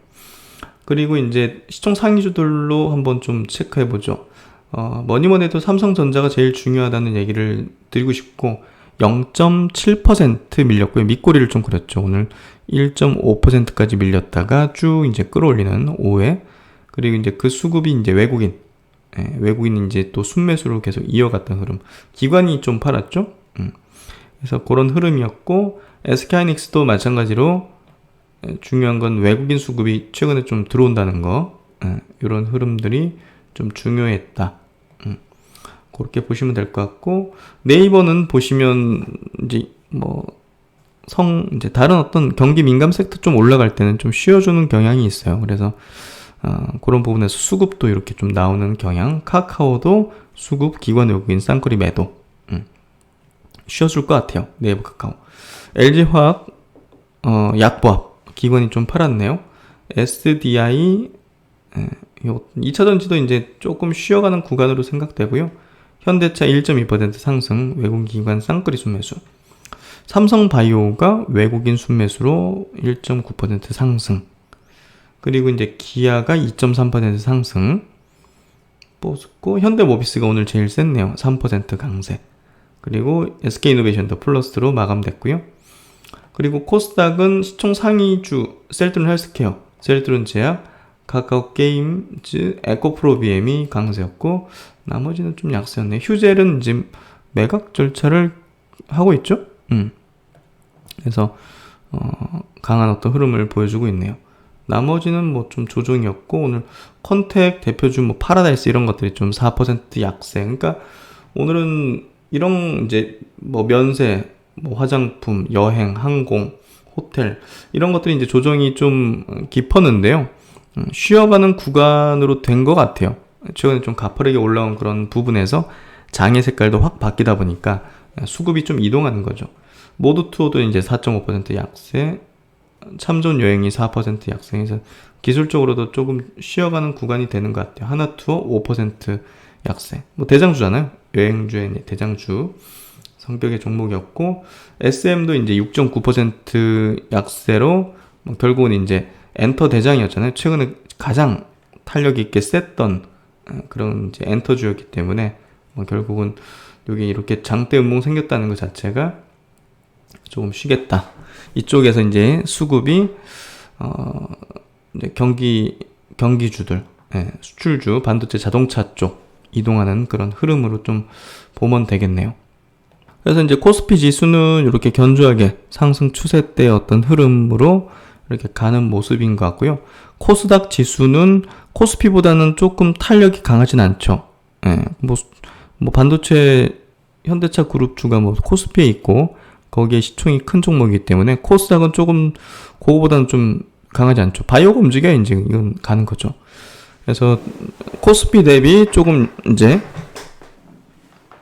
그리고 이제 시총 상위주들로 한번 좀 체크해 보죠. 뭐니뭐니 해도 삼성전자가 제일 중요하다는 얘기를 드리고 싶고, 0.7% 밀렸고요. 밑꼬리를 좀 그렸죠. 오늘 1.5%까지 밀렸다가 쭉 이제 끌어올리는 5회. 그리고 이제 그 수급이 이제 외국인이 이제 또 순매수로 계속 이어갔던 흐름. 기관이 좀 팔았죠. 그래서 그런 흐름이었고, SK하이닉스도 마찬가지로 중요한 건 외국인 수급이 최근에 좀 들어온다는 거. 이런 흐름들이 좀 중요했다. 그렇게 보시면 될 것 같고, 네이버는 보시면 이제 이제 다른 어떤 경기 민감 섹터 좀 올라갈 때는 좀 쉬어주는 경향이 있어요. 그래서 그런 부분에서 수급도 이렇게 좀 나오는 경향. 카카오도 수급, 기관 외국인 쌍끌이 매도 쉬어줄 것 같아요. 네이버 카카오. LG화학 약보합 기관이 좀 팔았네요. SDI 2차전지도 이제 조금 쉬어가는 구간으로 생각되고요. 현대차 1.2% 상승, 외국인 기관 쌍끌이 순매수. 삼성바이오가 외국인 순매수로 1.9% 상승. 그리고 이제 기아가 2.3% 상승. 포스코, 현대모비스가 오늘 제일 셌네요. 3% 강세. 그리고 SK이노베이션도 플러스로 마감됐고요. 그리고 코스닥은 시총 상위주 셀트론 헬스케어, 셀트론 제약, 카카오 게임즈, 에코프로비엠이 강세였고 나머지는 좀 약세였네요. 휴젤은 이제 매각 절차를 하고 있죠. 그래서 강한 어떤 흐름을 보여주고 있네요. 나머지는 뭐 좀 조정이었고 오늘 컨택 대표주 뭐 파라다이스 이런 것들이 좀 4% 약세. 그러니까 오늘은 이런 이제 뭐 면세, 뭐 화장품, 여행, 항공, 호텔 이런 것들이 이제 조정이 좀 깊었는데요. 쉬어가는 구간으로 된 것 같아요. 최근에 좀 가파르게 올라온 그런 부분에서 장의 색깔도 확 바뀌다 보니까 수급이 좀 이동하는 거죠. 모드투어도 이제 4.5% 약세, 참전 여행이 4% 약세해서 기술적으로도 조금 쉬어가는 구간이 되는 것 같아요. 하나투어 5% 약세. 뭐 대장주잖아요. 여행주의 대장주 성격의 종목이었고, SM도 이제 6.9% 약세로 결국은 이제 엔터 대장이었잖아요. 최근에 가장 탄력 있게 셌던 그런 이제 엔터주였기 때문에 결국은 여기 이렇게 장대 음봉 생겼다는 것 자체가 조금 쉬겠다. 이쪽에서 이제 수급이 이제 경기주들, 수출주, 반도체, 자동차 쪽 이동하는 그런 흐름으로 좀 보면 되겠네요. 그래서 이제 코스피 지수는 이렇게 견조하게 상승 추세대의 어떤 흐름으로 이렇게 가는 모습인 것 같고요. 코스닥 지수는 코스피보다는 조금 탄력이 강하진 않죠. 뭐 반도체 현대차 그룹주가 뭐 코스피에 있고 거기에 시총이 큰 종목이기 때문에 코스닥은 조금 그거보다는 좀 강하지 않죠. 바이오가 움직여야 이제 이건 가는 거죠. 그래서 코스피 대비 조금 이제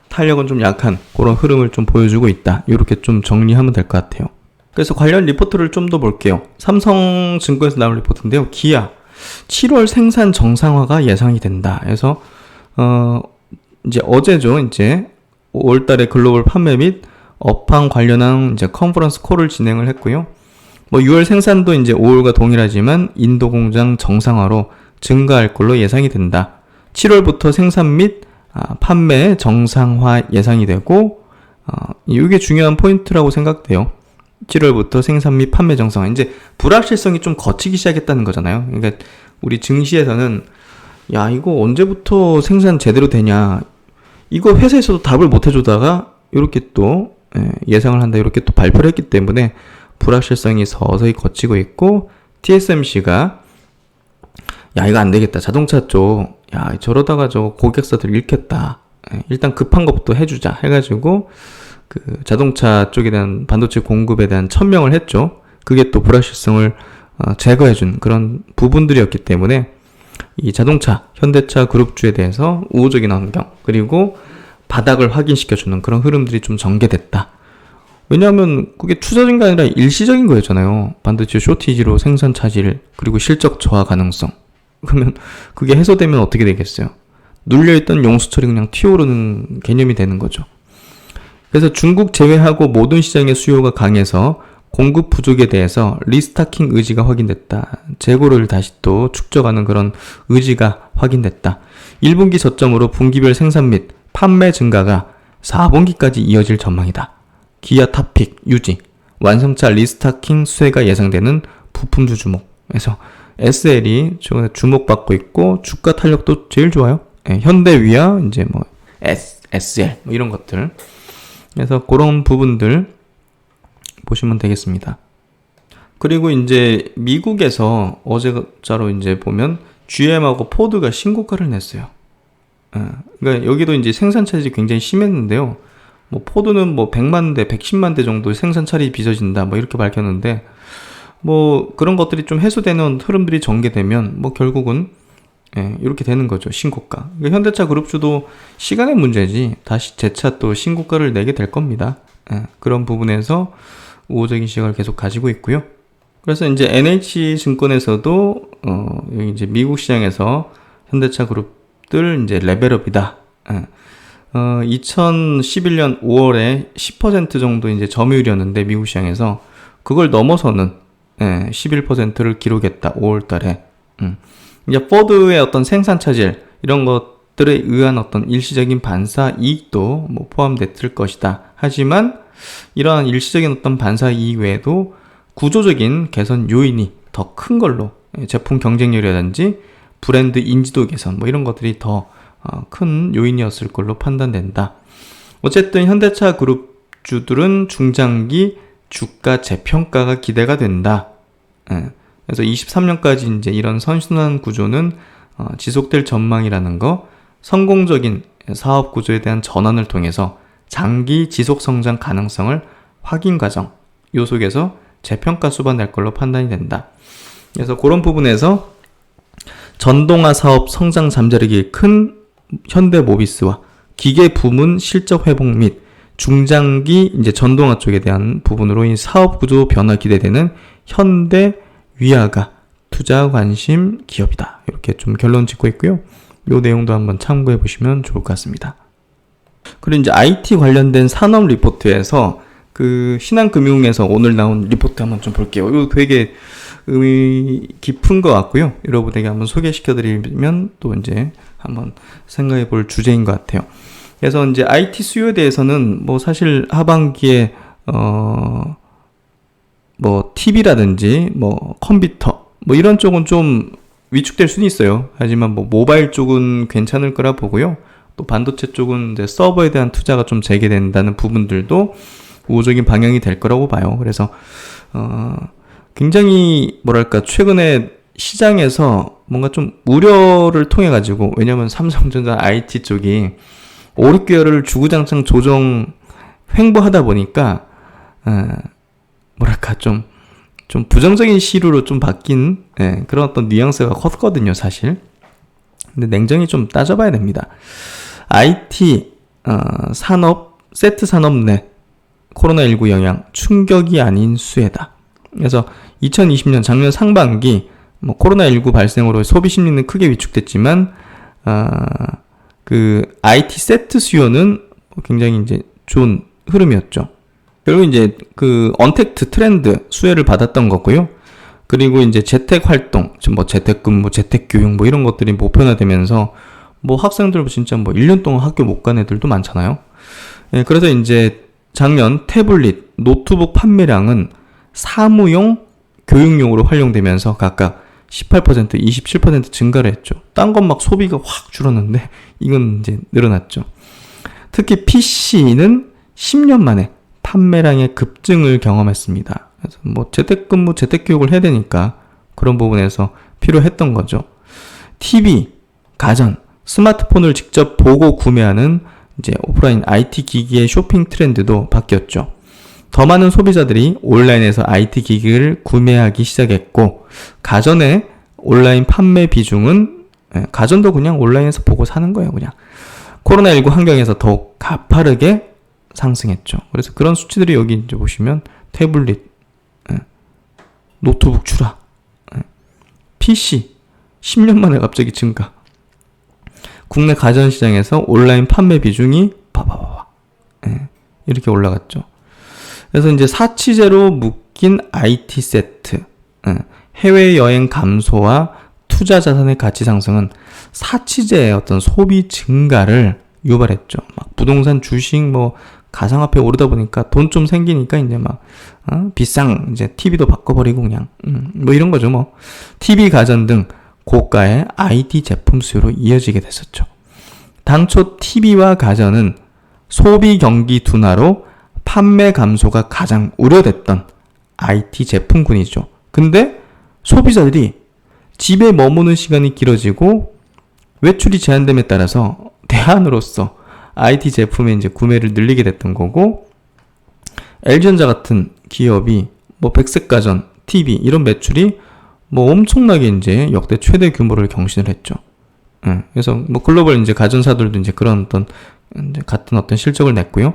탄력은 좀 약한 그런 흐름을 좀 보여주고 있다. 이렇게 좀 정리하면 될 것 같아요. 그래서 관련 리포트를 좀 더 볼게요. 삼성증권에서 나온 리포트인데요. 기아 7월 생산 정상화가 예상이 된다. 그래서 이제 어제죠. 이제 5월달에 글로벌 판매 및 업황 관련한 이제 컨퍼런스 콜을 진행을 했고요. 뭐 6월 생산도 이제 5월과 동일하지만 인도 공장 정상화로 증가할 걸로 예상이 된다. 7월부터 생산 및 판매 정상화 예상이 되고 이게 중요한 포인트라고 생각돼요. 7월부터 생산 및 판매 정상화. 이제 불확실성이 좀 거치기 시작했다는 거잖아요. 그러니까 우리 증시에서는 야 이거 언제부터 생산 제대로 되냐. 이거 회사에서도 답을 못 해주다가 이렇게 또 예상을 한다. 이렇게 또 발표를 했기 때문에 불확실성이 서서히 거치고 있고 TSMC가 야 이거 안 되겠다. 자동차 쪽 야 저러다가 저 고객사들 잃겠다. 일단 급한 것부터 해주자 해가지고 그 자동차 쪽에 대한 반도체 공급에 대한 천명을 했죠. 그게 또 불확실성을 제거해준 그런 부분들이었기 때문에 이 자동차, 현대차 그룹주에 대해서 우호적인 환경 그리고 바닥을 확인시켜주는 그런 흐름들이 좀 전개됐다. 왜냐하면 그게 투자적인 게 아니라 일시적인 거였잖아요. 반도체 쇼티지로 생산 차질 그리고 실적 저하 가능성. 그러면 그게 해소되면 어떻게 되겠어요? 눌려있던 용수철이 그냥 튀어오르는 개념이 되는 거죠. 그래서 중국 제외하고 모든 시장의 수요가 강해서 공급 부족에 대해서 리스타킹 의지가 확인됐다. 재고를 다시 또 축적하는 그런 의지가 확인됐다. 1분기 저점으로 분기별 생산 및 판매 증가가 4분기까지 이어질 전망이다. 기아 타픽 유지, 완성차 리스타킹 수혜가 예상되는 부품주 주목. 그래서 SL이 최근에 주목받고 있고 주가 탄력도 제일 좋아요. 현대, 위아, 이제 뭐 SL 뭐 이런 것들. 그래서 그런 부분들 보시면 되겠습니다. 그리고 이제 미국에서 어제자로 이제 보면 GM하고 포드가 신고가를 냈어요. 그러니까 여기도 이제 생산 차질이 굉장히 심했는데요. 뭐 포드는 뭐 100만 대, 110만 대 정도의 생산 차질이 빚어진다, 뭐 이렇게 밝혔는데, 뭐 그런 것들이 좀 해소되는 흐름들이 전개되면 뭐 결국은 이렇게 되는 거죠. 신고가. 그러니까 현대차 그룹주도 시간의 문제지 다시 재차 또 신고가를 내게 될 겁니다. 그런 부분에서 우호적인 시각을 계속 가지고 있고요. 그래서 이제 NH증권에서도 여기 이제 미국 시장에서 현대차 그룹들 이제 레벨업이다. 2011년 5월에 10% 정도 이제 점유율이었는데 미국 시장에서 그걸 넘어서는 11%를 기록했다. 5월 달에. 이제 포드의 어떤 생산 차질 이런 것들에 의한 어떤 일시적인 반사 이익도 뭐 포함됐을 것이다. 하지만 이러한 일시적인 어떤 반사 이익 외에도 구조적인 개선 요인이 더 큰 걸로 제품 경쟁력이라든지 브랜드 인지도 개선 뭐 이런 것들이 더 큰 요인이었을 걸로 판단된다. 어쨌든 현대차 그룹주들은 중장기 주가 재평가가 기대가 된다. 그래서 23년까지 이제 이런 선순환 구조는 지속될 전망이라는 거, 성공적인 사업 구조에 대한 전환을 통해서 장기 지속 성장 가능성을 확인 과정, 요 속에서 재평가 수반될 걸로 판단이 된다. 그래서 그런 부분에서 전동화 사업 성장 잠재력이 큰 현대모비스와 기계 부문 실적 회복 및 중장기 이제 전동화 쪽에 대한 부분으로 이 사업 구조 변화 기대되는 현대 위아가 투자 관심 기업이다. 이렇게 좀 결론 짓고 있고요. 이 내용도 한번 참고해 보시면 좋을 것 같습니다. 그리고 이제 IT 관련된 산업 리포트에서 그 신한금융에서 오늘 나온 리포트 한번 좀 볼게요. 이거 되게 의미 깊은 것 같고요. 여러분에게 한번 소개시켜 드리면 또 이제 한번 생각해 볼 주제인 것 같아요. 그래서 이제 IT 수요에 대해서는 뭐 사실 하반기에 뭐 TV라든지 뭐 컴퓨터 뭐 이런 쪽은 좀 위축될 수는 있어요. 하지만 뭐 모바일 쪽은 괜찮을 거라 보고요. 또 반도체 쪽은 이제 서버에 대한 투자가 좀 재개된다는 부분들도 우호적인 방향이 될 거라고 봐요. 그래서 굉장히 뭐랄까 최근에 시장에서 뭔가 좀 우려를 통해 가지고, 왜냐면 삼성전자 IT 쪽이 5, 6개월을 주구장창 조정 횡보하다 보니까 뭐랄까 좀 부정적인 시류로 좀 바뀐 그런 어떤 뉘앙스가 컸거든요, 사실. 근데 냉정히 좀 따져봐야 됩니다. IT 산업, 세트 산업 내 코로나19 영향 충격이 아닌 수혜다. 그래서 2020년 작년 상반기 뭐 코로나19 발생으로 소비 심리는 크게 위축됐지만 그 IT 세트 수요는 굉장히 이제 좋은 흐름이었죠. 결국 이제 그 언택트 트렌드 수혜를 받았던 거고요. 그리고 이제 재택 활동, 뭐 재택근무, 재택교육 뭐 이런 것들이 보편화되면서 뭐 학생들 진짜 뭐 1년 동안 학교 못 간 애들도 많잖아요. 그래서 이제 작년 태블릿, 노트북 판매량은 사무용, 교육용으로 활용되면서 각각 18%, 27% 증가를 했죠. 딴 건 막 소비가 확 줄었는데 이건 이제 늘어났죠. 특히 PC는 10년 만에 판매량의 급증을 경험했습니다. 그래서 뭐 재택근무, 재택교육을 해야 되니까 그런 부분에서 필요했던 거죠. TV, 가전, 스마트폰을 직접 보고 구매하는 이제 오프라인 IT 기기의 쇼핑 트렌드도 바뀌었죠. 더 많은 소비자들이 온라인에서 IT 기기를 구매하기 시작했고, 가전의 온라인 판매 비중은 가전도 그냥 온라인에서 보고 사는 거예요. 그냥 코로나19 환경에서 더욱 가파르게 상승했죠. 그래서 그런 수치들이 여기 이제 보시면 태블릿, 노트북 출하, PC 10년 만에 갑자기 증가, 국내 가전 시장에서 온라인 판매 비중이 이렇게 올라갔죠. 그래서 이제 사치제로 묶인 IT 세트, 해외여행 감소와 투자 자산의 가치 상승은 사치제의 어떤 소비 증가를 유발했죠. 막 부동산, 주식, 뭐 가상화폐 오르다 보니까 돈 좀 생기니까 이제 막 비싼 이제 TV도 바꿔버리고 그냥 뭐 이런 거죠 뭐. TV 가전 등 고가의 IT 제품 수요로 이어지게 됐었죠. 당초 TV와 가전은 소비 경기 둔화로 판매 감소가 가장 우려됐던 IT 제품군이죠. 근데 소비자들이 집에 머무는 시간이 길어지고 외출이 제한됨에 따라서 대안으로서 IT 제품의 이제 구매를 늘리게 됐던 거고, LG전자 같은 기업이 뭐 백색 가전, TV 이런 매출이 뭐 엄청나게 이제 역대 최대 규모를 경신을 했죠. 그래서 뭐 글로벌 이제 가전사들도 이제 그런 어떤 이제 같은 어떤 실적을 냈고요.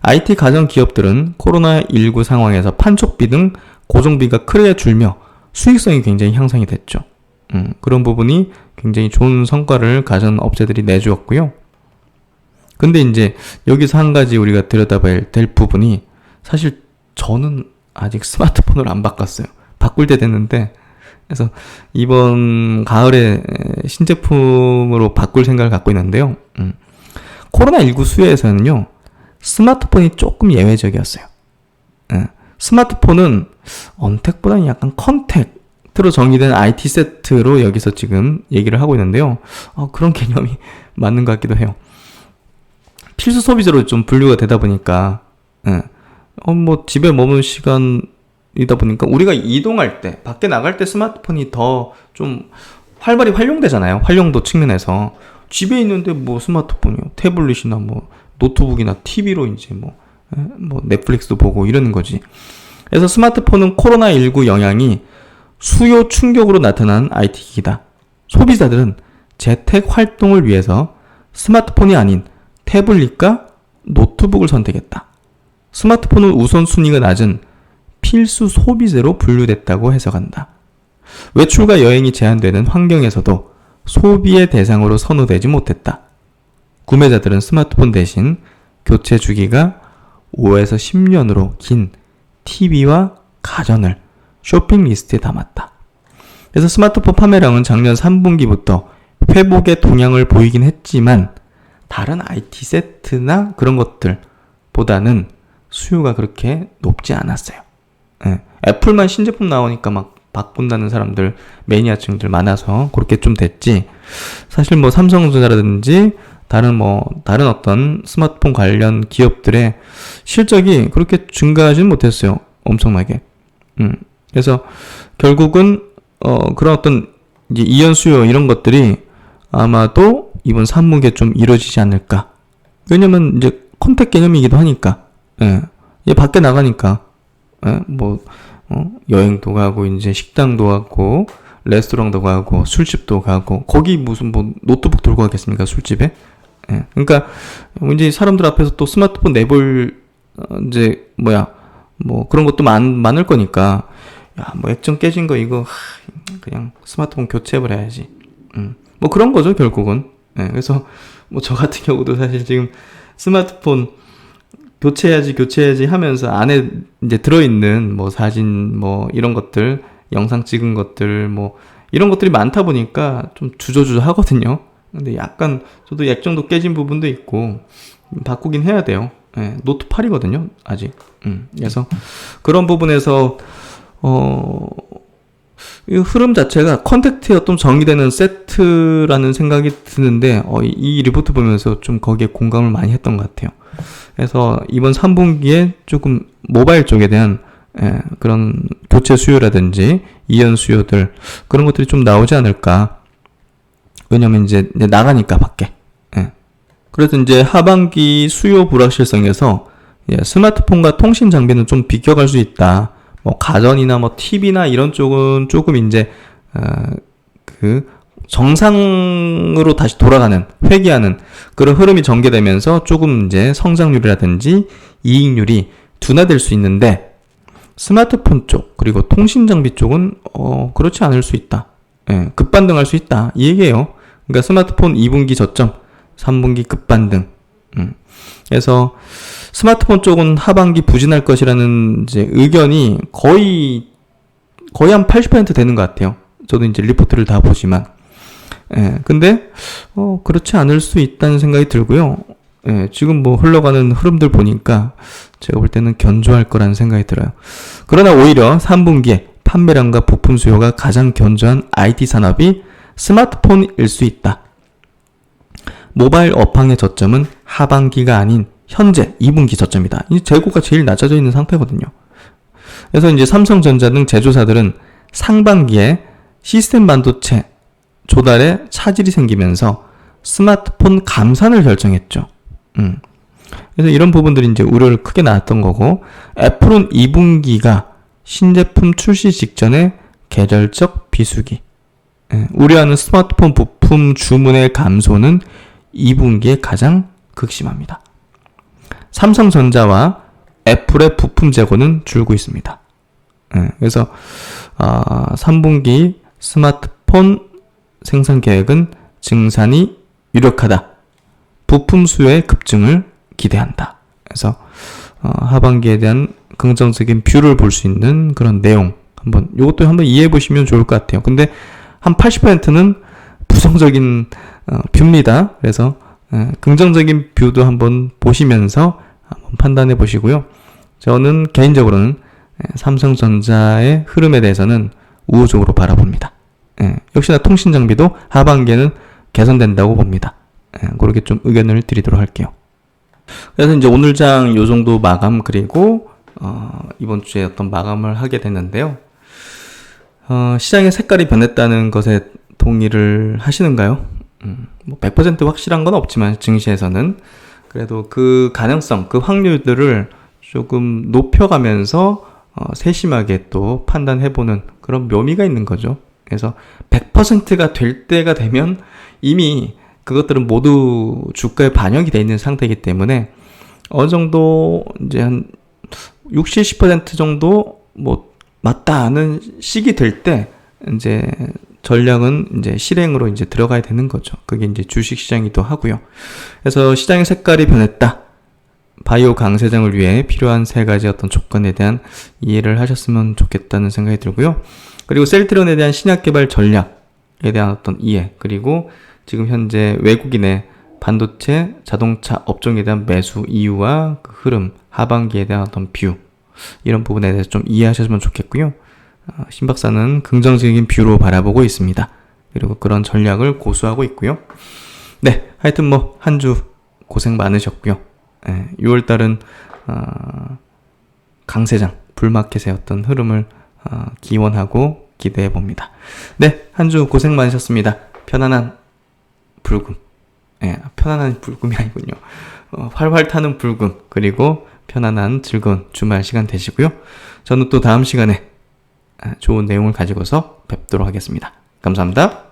IT 가전 기업들은 코로나19 상황에서 판촉비 등 고정비가 크게 줄며 수익성이 굉장히 향상이 됐죠. 그런 부분이 굉장히 좋은 성과를 가전 업체들이 내주었고요. 근데 이제 여기서 한 가지 우리가 들여다봐야 될 부분이, 사실 저는 아직 스마트폰을 안 바꿨어요. 바꿀 때 됐는데, 그래서 이번 가을에 신제품으로 바꿀 생각을 갖고 있는데요. 코로나19 수요에서는요, 스마트폰이 조금 예외적이었어요. 스마트폰은 언택보다는 약간 컨택트로 정의된 IT 세트로 여기서 지금 얘기를 하고 있는데요. 그런 개념이 맞는 것 같기도 해요. 필수 소비재로 좀 분류가 되다 보니까, 뭐 집에 머무는 시간이다 보니까 우리가 이동할 때, 밖에 나갈 때 스마트폰이 더 좀 활발히 활용되잖아요. 활용도 측면에서. 집에 있는데 뭐 스마트폰이요, 태블릿이나 뭐 노트북이나 TV로 이제 뭐 넷플릭스도 보고 이러는 거지. 그래서 스마트폰은 코로나19 영향이 수요 충격으로 나타난 IT 기기다. 소비자들은 재택 활동을 위해서 스마트폰이 아닌 태블릿과 노트북을 선택했다. 스마트폰은 우선순위가 낮은 필수 소비재로 분류됐다고 해석한다. 외출과 여행이 제한되는 환경에서도 소비의 대상으로 선호되지 못했다. 구매자들은 스마트폰 대신 교체 주기가 5에서 10년으로 긴 TV와 가전을 쇼핑 리스트에 담았다. 그래서 스마트폰 판매량은 작년 3분기부터 회복의 동향을 보이긴 했지만 다른 IT 세트나 그런 것들보다는 수요가 그렇게 높지 않았어요. 애플만 신제품 나오니까 막 바꾼다는 사람들, 매니아층들 많아서 그렇게 좀 됐지, 사실 뭐 삼성전자라든지 다른 어떤 스마트폰 관련 기업들의 실적이 그렇게 증가하지는 못했어요. 엄청나게. 그래서 결국은 그런 어떤 이제 이연 수요 이런 것들이 아마도 이번 3분기에 좀 이루어지지 않을까. 왜냐면 이제 컨택 개념이기도 하니까. 얘 밖에 나가니까 여행도 가고 이제 식당도 가고 레스토랑도 가고 술집도 가고, 거기 무슨 뭐 노트북 들고 가겠습니까, 술집에? 그러니까 이제 사람들 앞에서 또 스마트폰 내볼 이제 뭐 그런 것도 많을 거니까, 야, 뭐 액정 깨진 거 이거 그냥 스마트폰 교체해버려야지. 뭐 그런 거죠 결국은. 그래서 뭐 저 같은 경우도 사실 지금 스마트폰 교체해야지 하면서 안에 이제 들어있는 뭐 사진 뭐 이런 것들, 영상 찍은 것들 뭐 이런 것들이 많다 보니까 좀 주저주저 하거든요. 근데 약간 저도 액정도 깨진 부분도 있고 바꾸긴 해야 돼요. 노트 8이거든요 아직. 그래서 그런 부분에서 이 흐름 자체가 컨택트에 좀 정의되는 세트라는 생각이 드는데, 이 리포트 보면서 좀 거기에 공감을 많이 했던 것 같아요. 그래서 이번 3분기에 조금 모바일 쪽에 대한 그런 교체 수요라든지 이연 수요들, 그런 것들이 좀 나오지 않을까. 왜냐면 이제 나가니까 밖에. 그래서 이제 하반기 수요 불확실성에서 스마트폰과 통신 장비는 좀 비껴갈 수 있다. 뭐 가전이나 뭐 TV나 이런 쪽은 조금 이제 그 정상으로 다시 돌아가는, 회귀하는 그런 흐름이 전개되면서 조금 이제 성장률이라든지 이익률이 둔화될 수 있는데, 스마트폰 쪽 그리고 통신 장비 쪽은 그렇지 않을 수 있다. 급반등할 수 있다 이 얘기예요. 그러니까 스마트폰 2분기 저점, 3분기 급반등. 그래서 스마트폰 쪽은 하반기 부진할 것이라는 이제 의견이 거의 한 80% 되는 것 같아요. 저도 이제 리포트를 다 보지만. 근데 그렇지 않을 수 있다는 생각이 들고요. 예, 지금 뭐 흘러가는 흐름들 보니까 제가 볼 때는 견조할 거라는 생각이 들어요. 그러나 오히려 3분기에 판매량과 부품 수요가 가장 견조한 IT 산업이 스마트폰일 수 있다. 모바일 업황의 저점은 하반기가 아닌 현재 2분기 저점이다. 이 재고가 제일 낮아져 있는 상태거든요. 그래서 이제 삼성전자 등 제조사들은 상반기에 시스템 반도체 조달에 차질이 생기면서 스마트폰 감산을 결정했죠. 그래서 이런 부분들이 이제 우려를 크게 낳았던 거고, 애플은 2분기가 신제품 출시 직전에 계절적 비수기. 우려하는 스마트폰 부품 주문의 감소는 2분기에 가장 극심합니다. 삼성전자와 애플의 부품 재고는 줄고 있습니다. 그래서 3분기 스마트폰 생산 계획은 증산이 유력하다. 부품 수요의 급증을 기대한다. 그래서 하반기에 대한 긍정적인 뷰를 볼 수 있는 그런 내용 이것도 한번 이해해 보시면 좋을 것 같아요. 근데 한 80%는 부정적인 뷰입니다. 그래서 긍정적인 뷰도 한번 보시면서 한번 판단해 보시고요. 저는 개인적으로는 삼성전자의 흐름에 대해서는 우호적으로 바라봅니다. 역시나 통신 장비도 하반기에는 개선된다고 봅니다. 그렇게 좀 의견을 드리도록 할게요. 그래서 이제 오늘 장 요 정도 마감, 그리고 이번 주에 어떤 마감을 하게 됐는데요. 시장의 색깔이 변했다는 것에 동의를 하시는가요? 뭐 100% 확실한 건 없지만 증시에서는 그래도 그 가능성, 그 확률들을 조금 높여가면서 세심하게 또 판단해보는 그런 묘미가 있는 거죠. 그래서 100%가 될 때가 되면 이미 그것들은 모두 주가에 반영이 되어 있는 상태이기 때문에 어느 정도 이제 한 60, 70% 정도 뭐 맞다 하는 시기 될 때 이제 전략은 이제 실행으로 이제 들어가야 되는 거죠. 그게 이제 주식 시장이기도 하고요. 그래서 시장의 색깔이 변했다. 바이오 강세장을 위해 필요한 세 가지 어떤 조건에 대한 이해를 하셨으면 좋겠다는 생각이 들고요. 그리고 셀트리온에 대한 신약 개발 전략에 대한 어떤 이해, 그리고 지금 현재 외국인의 반도체, 자동차 업종에 대한 매수 이유와 그 흐름, 하반기에 대한 어떤 뷰, 이런 부분에 대해서 좀 이해하셨으면 좋겠고요. 신 박사는 긍정적인 뷰로 바라보고 있습니다. 그리고 그런 전략을 고수하고 있고요. 네, 하여튼 뭐 한 주 고생 많으셨고요. 6월달은 강세장, 불마켓의 어떤 흐름을 기원하고 기대해 봅니다. 네, 한 주 고생 많으셨습니다. 편안한 불금, 편안한 불금이 아니군요. 활활 타는 불금, 그리고 편안한 즐거운 주말 시간 되시고요. 저는 또 다음 시간에 좋은 내용을 가지고서 뵙도록 하겠습니다. 감사합니다.